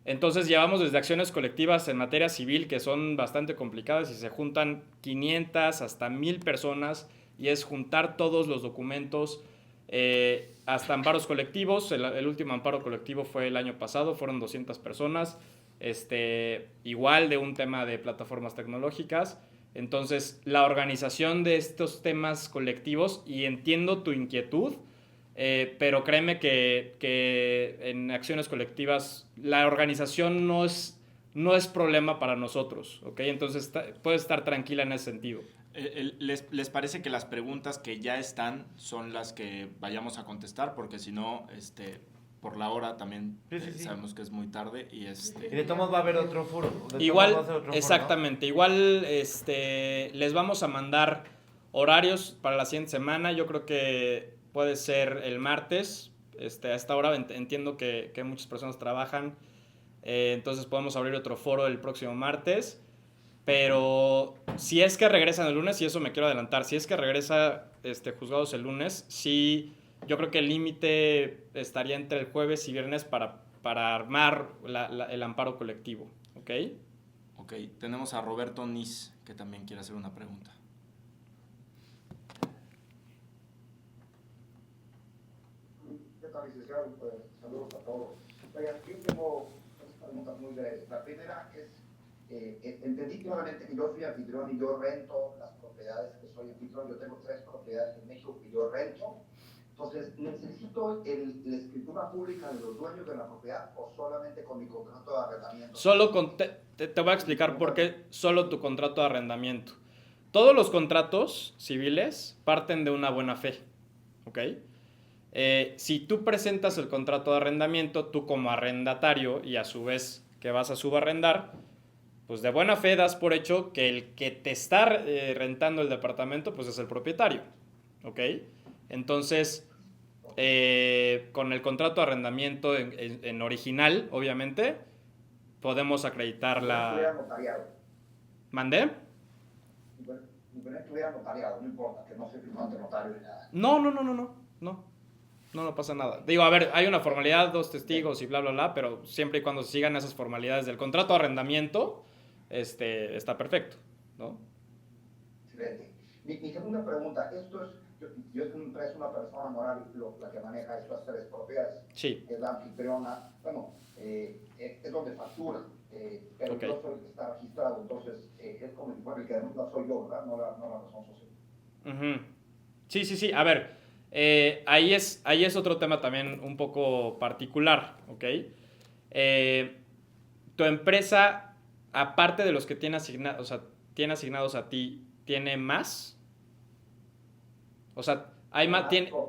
Entonces llevamos desde acciones colectivas en materia civil, que son bastante complicadas y se juntan 500 hasta 1000 personas, y es juntar todos los documentos, hasta amparos colectivos. El último amparo colectivo fue el año pasado, fueron 200 personas, igual de un tema de plataformas tecnológicas. Entonces, la organización de estos temas colectivos, y entiendo tu inquietud, pero créeme que en acciones colectivas la organización no es problema para nosotros, ¿ok? Entonces, puedes estar tranquila en ese sentido. ¿Les parece que las preguntas que ya están son las que vayamos a contestar? Porque si no, por la hora también Sí. sabemos que es muy tarde y Y de todos modos va a haber otro foro. Igual, exactamente, ¿no? Igual les vamos a mandar horarios para la siguiente semana. Yo creo que puede ser el martes. A esta hora entiendo que muchas personas trabajan, entonces podemos abrir otro foro el próximo martes. Pero si es que regresan el lunes, y eso me quiero adelantar, si es que regresa juzgados el lunes, sí, yo creo que el límite estaría entre el jueves y viernes para armar el amparo colectivo, ¿ok? Ok, tenemos a Roberto Nis, que también quiere hacer una pregunta. ¿Qué tal, licenciado? Pues, saludos a todos. Oigan, yo tengo dos preguntas muy breves. La primera es, entendí claramente que yo soy anfitrión y yo rento las propiedades que soy anfitrión. Yo tengo 3 propiedades en México que yo rento. Entonces, ¿necesito la escritura pública de los dueños de la propiedad o solamente con mi contrato de arrendamiento? Te voy a explicar por qué solo tu contrato de arrendamiento. Todos los contratos civiles parten de una buena fe, ¿ok? Si tú presentas el contrato de arrendamiento, tú como arrendatario, y a su vez que vas a subarrendar, pues de buena fe das por hecho que el que te está rentando el departamento, pues es el propietario, ¿ok? Entonces, con el contrato de arrendamiento en original, obviamente, podemos acreditar la... Notariado. ¿Mandé? que no estuviera notariado, no importa, que no se firmó ante notario ni nada. No pasa nada. Digo, a ver, hay una formalidad, 2 testigos y bla, bla, bla, pero siempre y cuando se sigan esas formalidades del contrato de arrendamiento, está perfecto, ¿no? Excelente. Mi segunda pregunta, esto es, yo es una persona moral la que maneja estas 3 propiedades. Sí. Es la anfitriona, bueno, es donde factura, pero Ok. yo soy el que está registrado, entonces es como si fuera el que demanda soy yo, ¿verdad? No la razón social. Ujú. Sí. A ver, ahí es otro tema también un poco particular, ¿ok? Tu empresa, aparte de los que tiene asignados a ti, ¿tiene más? O sea,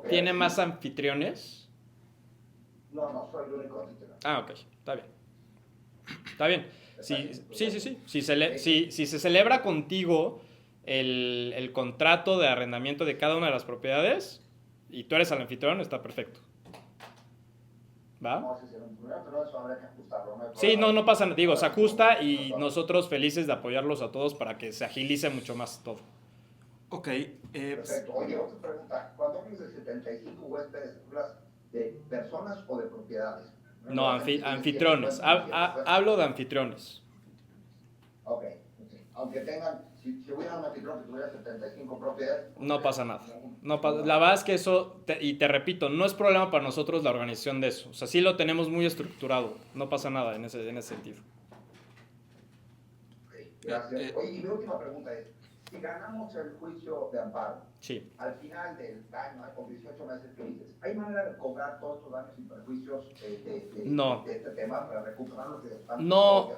¿tiene más anfitriones? No, soy el único anfitrión. Ok, está bien. Está bien. Sí. Si se celebra contigo el contrato de arrendamiento de cada una de las propiedades y tú eres el anfitrión, está perfecto. ¿Va? No sé si era un problema, pero eso habrá que ajustarlo. No hay Sí, problema. no pasa nada. Digo, se ajusta y nosotros felices de apoyarlos a todos para que se agilice mucho más todo. Ok. Perfecto. Oye, otra pregunta. Cuando hablas de 75 huéspedes, ¿hablas de personas o de propiedades? No, anfitriones. Hablo de anfitriones. Ok. Aunque tengan, si hubiera un anfitrión que tuviera 75 propiedades... No pasa nada. La verdad es que eso, y te repito, no es problema para nosotros la organización de eso. O sea, sí lo tenemos muy estructurado. No pasa nada en ese sentido. Ok, gracias. Oye, y mi última pregunta es, si ganamos el juicio de amparo, Sí. al final del año, con 18 meses que dices, ¿hay manera de cobrar todos estos daños y perjuicios No. de este tema para recuperar lo que están? No.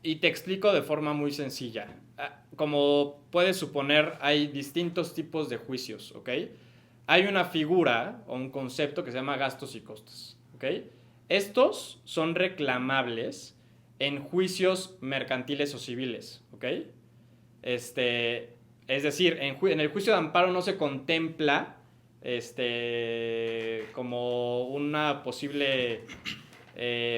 Y te explico de forma muy sencilla. Como puedes suponer, hay distintos tipos de juicios, ¿ok? Hay una figura o un concepto que se llama gastos y costos, ¿ok? Estos son reclamables en juicios mercantiles o civiles, ¿ok? Es decir, en el juicio de amparo no se contempla como una posible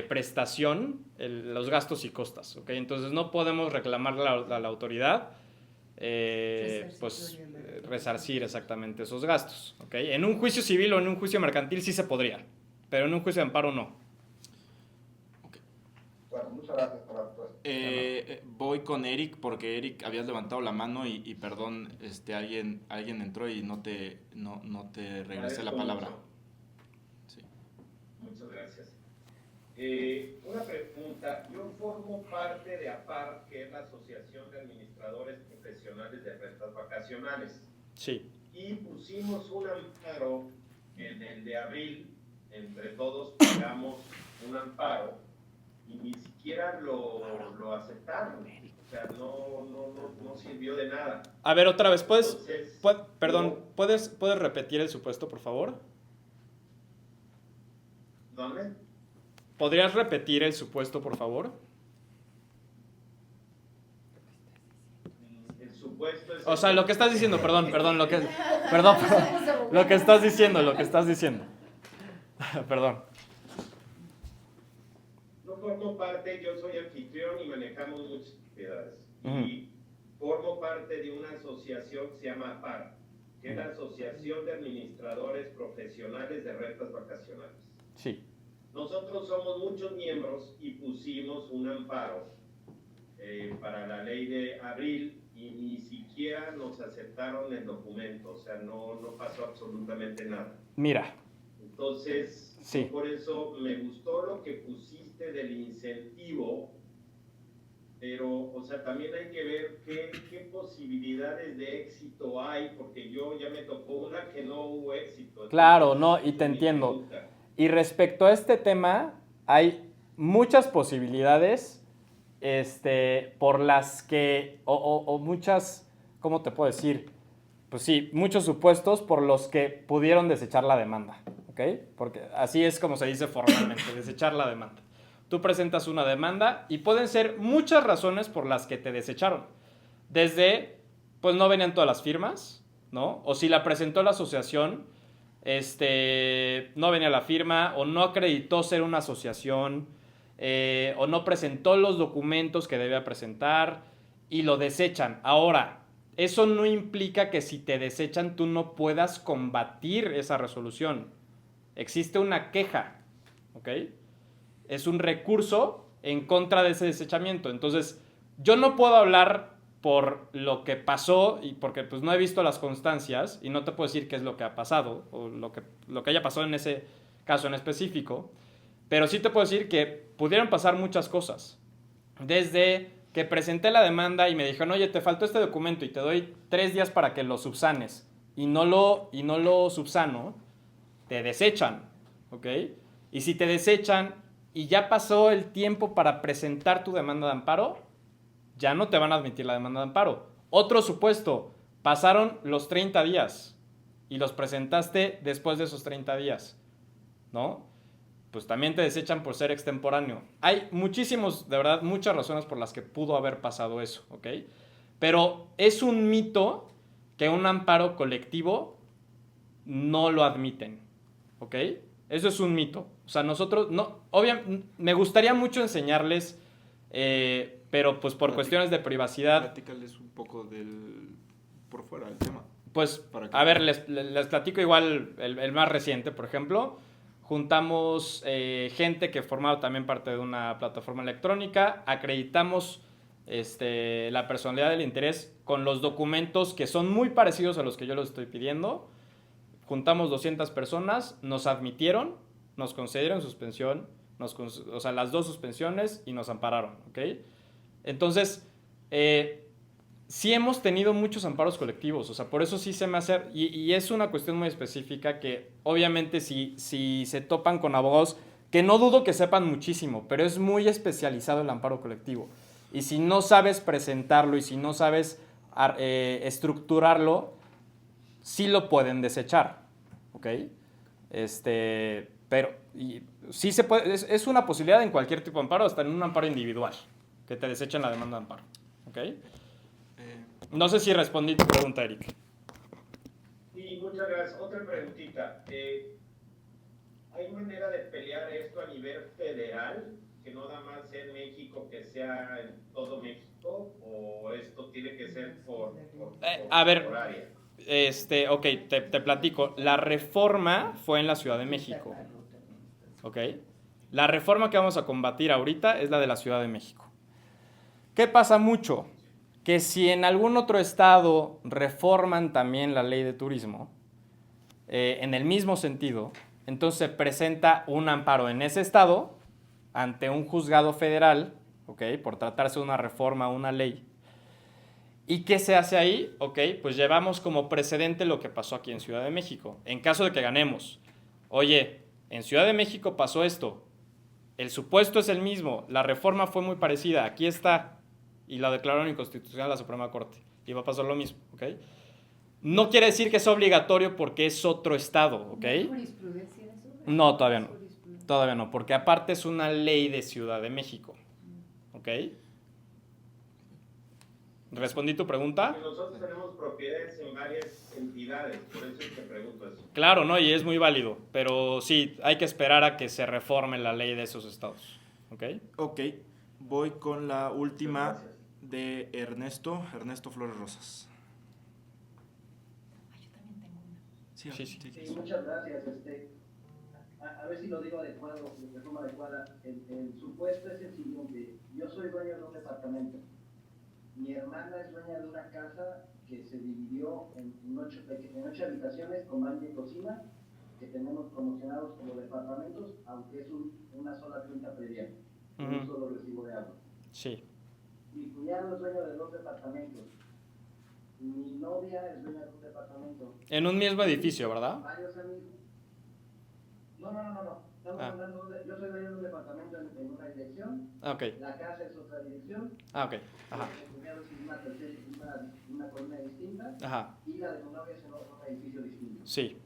prestación los gastos y costas, ¿ok? Entonces no podemos reclamarle a la autoridad resarcir exactamente esos gastos, ¿ok? En un juicio civil o en un juicio mercantil sí se podría, pero en un juicio de amparo no. Bueno, muchas gracias por la respuesta. Voy con Eric porque Eric habías levantado la mano y perdón, alguien entró y no te regresé la palabra. Sí. Muchas gracias. Una pregunta. Yo formo parte de APAR, que es la Asociación de Administradores Profesionales de Rentas Vacacionales. Sí. Y pusimos un amparo en el de abril, entre todos pagamos un amparo y ni siquiera lo aceptaron. O sea, no sirvió de nada. A ver, otra vez, Entonces, ¿puedes repetir el supuesto, por favor? ¿Dónde? ¿Podrías repetir el supuesto, por favor? El supuesto es... O sea, lo que estás diciendo, perdón, lo que estás diciendo. Perdón. No formo parte, yo soy anfitrión y manejamos muchas propiedades. Ujú. Y formo parte de una asociación que se llama APAR, que es la Asociación de Administradores Profesionales de Rentas Vacacionales. Sí. Nosotros somos muchos miembros y pusimos un amparo para la ley de abril y ni siquiera nos aceptaron el documento, o sea, no pasó absolutamente nada. Mira. Entonces, Sí. por eso me gustó lo que pusiste del incentivo, pero, o sea, también hay que ver qué posibilidades de éxito hay, porque yo ya me tocó una que no hubo éxito. Claro, Entonces, no, y te mi entiendo. pregunta. Y respecto a este tema, hay muchas posibilidades por las que, o muchas, ¿cómo te puedo decir? Pues sí, muchos supuestos por los que pudieron desechar la demanda, ¿ok? Porque así es como se dice formalmente, desechar la demanda. Tú presentas una demanda y pueden ser muchas razones por las que te desecharon. Desde, pues no venían todas las firmas, ¿no? O si la presentó la asociación, no venía la firma, o no acreditó ser una asociación, o no presentó los documentos que debía presentar y lo desechan. Ahora, eso no implica que si te desechan tú no puedas combatir esa resolución. Existe una queja, ¿ok? Es un recurso en contra de ese desechamiento. Entonces, yo no puedo hablar por lo que pasó y porque pues no he visto las constancias y no te puedo decir qué es lo que ha pasado o lo que haya pasado en ese caso en específico, pero sí te puedo decir que pudieron pasar muchas cosas. Desde que presenté la demanda y me dijeron, oye, te faltó este documento y te doy 3 días para que lo subsanes y no lo subsano, te desechan, ¿ok? Y si te desechan y ya pasó el tiempo para presentar tu demanda de amparo, ya no te van a admitir la demanda de amparo. Otro supuesto, pasaron los 30 días y los presentaste después de esos 30 días, ¿no? Pues también te desechan por ser extemporáneo. Hay muchísimos, de verdad, muchas razones por las que pudo haber pasado eso, ¿ok? Pero es un mito que un amparo colectivo no lo admiten, ¿ok? Eso es un mito. O sea, nosotros, no, obviamente, me gustaría mucho enseñarles, pero pues por cuestiones de privacidad. Platícales un poco por fuera del tema. Pues, a ver, les platico igual el más reciente, por ejemplo. Juntamos gente que formaba también parte de una plataforma electrónica, acreditamos la personalidad del interés con los documentos que son muy parecidos a los que yo les estoy pidiendo. Juntamos 200 personas, nos admitieron, nos concedieron suspensión, o sea, las 2 suspensiones y nos ampararon, ¿ok? Entonces, sí hemos tenido muchos amparos colectivos, o sea, por eso sí se me hace, y es una cuestión muy específica que obviamente si se topan con abogados, que no dudo que sepan muchísimo, pero es muy especializado el amparo colectivo. Y si no sabes presentarlo y si no sabes estructurarlo, sí lo pueden desechar, ¿ok? Pero sí se puede, es una posibilidad en cualquier tipo de amparo, hasta en un amparo individual, que te desechen la demanda de amparo, ¿ok? No sé si respondí tu pregunta, Eric. Sí, muchas gracias. Otra preguntita. ¿Hay manera de pelear esto a nivel federal? Que no nada más sea en México, que sea en todo México, o esto tiene que ser por A ver, por área. Ok, te platico. La reforma fue en la Ciudad de México, ¿ok? La reforma que vamos a combatir ahorita es la de la Ciudad de México. ¿Qué pasa mucho? Que si en algún otro estado reforman también la ley de turismo, en el mismo sentido, entonces se presenta un amparo en ese estado ante un juzgado federal, ¿ok? Por tratarse de una reforma a una ley. ¿Y qué se hace ahí? Ok, pues llevamos como precedente lo que pasó aquí en Ciudad de México. En caso de que ganemos, oye, en Ciudad de México pasó esto, el supuesto es el mismo, la reforma fue muy parecida, aquí está, y la declararon inconstitucional la Suprema Corte, y va a pasar lo mismo, ¿ok? No quiere decir que es obligatorio porque es otro estado, ¿ok? ¿Hay jurisprudencia en eso? No, todavía no, porque aparte es una ley de Ciudad de México, ¿ok? ¿Respondí tu pregunta? Porque nosotros tenemos propiedades en varias entidades, por eso es que pregunto eso. Claro, ¿no? Y es muy válido, pero sí, hay que esperar a que se reforme la ley de esos estados, ¿ok? Ok, voy con la última de Ernesto Flores Rosas. Yo también tengo una. Sí. Sí, muchas gracias. A ver si lo digo adecuado, de forma adecuada. El supuesto es el siguiente. Yo soy dueño de un departamento. Mi hermana es dueña de una casa que se dividió en 8 habitaciones con baño y cocina, que tenemos promocionados como departamentos, aunque es una sola cuenta previa, un solo recibo de agua. Sí. Mi cuñado es dueño de 2 departamentos. Mi novia es dueña de un departamento. En un mismo edificio, ¿verdad? Varios amigos. No. Estamos hablando yo soy dueño de un departamento en una dirección. Ok. La casa es otra dirección. Ok. Ajá. Mi cuñado es una colonia distinta. Ajá. Y la de mi novia es en un edificio distinto. Sí.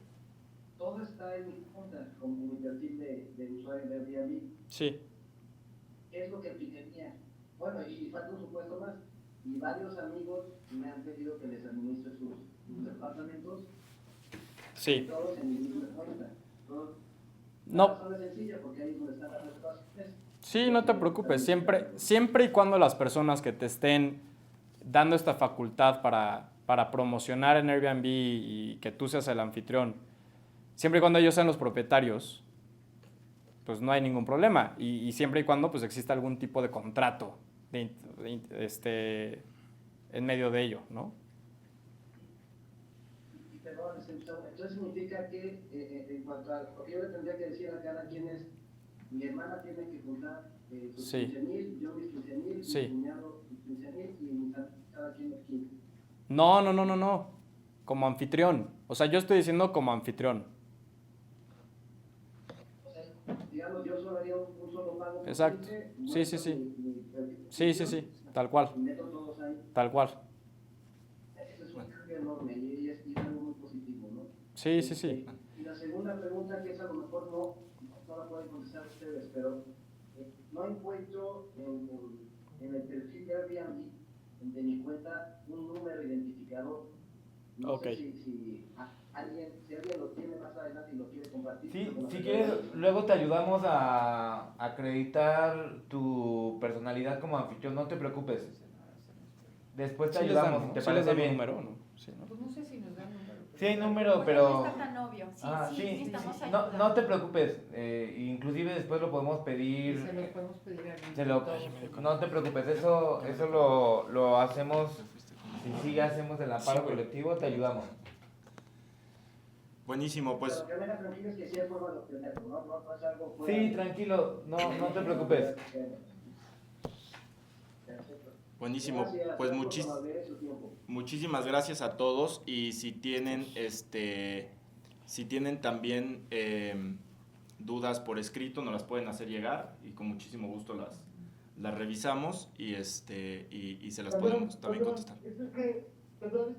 Todo está en mi cuenta, con mi perfil de usuario de Airbnb. Sí. Es lo que tenía. Bueno, y falta un supuesto más. Y varios amigos me han pedido que les administre sus departamentos. Sí. Todos en mi misma cuenta. No. La razón es sencilla, porque ahí es donde están las respuestas. Sí, no te preocupes. Siempre y cuando las personas que te estén dando esta facultad para para promocionar en Airbnb y que tú seas el anfitrión, siempre y cuando ellos sean los propietarios, pues no hay ningún problema. Y siempre y cuando pues exista algún tipo de contrato en medio de ello, ¿no? Perdón, entonces significa que en cuanto a lo que yo le tendría que decir a cada quien es, mi hermana tiene que juntar sus Sí. 15,000, yo mis 15,000, Sí. mi cuñado mis 15,000 y cada quien los 15. No. Como anfitrión. O sea, yo estoy diciendo como anfitrión. O sea, digamos, yo solo haría un solo pago. por Exacto. 15, Sí. mi Sí. Tal cual. y meto todos ahí. Tal cual. Eso es un cambio enorme y es algo muy positivo, ¿no? Sí. Y la segunda pregunta, que es a lo mejor no la pueden contestar ustedes, pero no encuentro en el perfil de Airbnb de mi cuenta un número identificador. No Ok. sé si alguien lo tiene más adelante y lo quiere compartir. Sí, pero si quieres, luego te ayudamos a acreditar tu personalidad como anfitrión, no te preocupes. Después te Sí les dan, ayudamos, ¿no? ¿te Sí parece les dan un bien? número, ¿no? Sí, ¿no? Pues no sé si nos dan número. Sí hay número, Porque pero... no está tan obvio. Sí, necesitamos ayuda. No te preocupes, inclusive después lo podemos Y pedir... se lo podemos pedir a Se lo- no te preocupes, eso lo hacemos, si hacemos el amparo colectivo, te ayudamos. Buenísimo, pues Pero que me haga tranquilo es que sí hay forma de obtenerlo, no es algo fuera Sí, de- tranquilo, no te preocupes. Perfecto. buenísimo. Gracias, Pues gracias por darme su tiempo. muchísimas gracias a todos y si tienen también dudas por escrito nos las pueden hacer llegar y con muchísimo gusto las revisamos y se las podemos también contestar. Es que, perdón,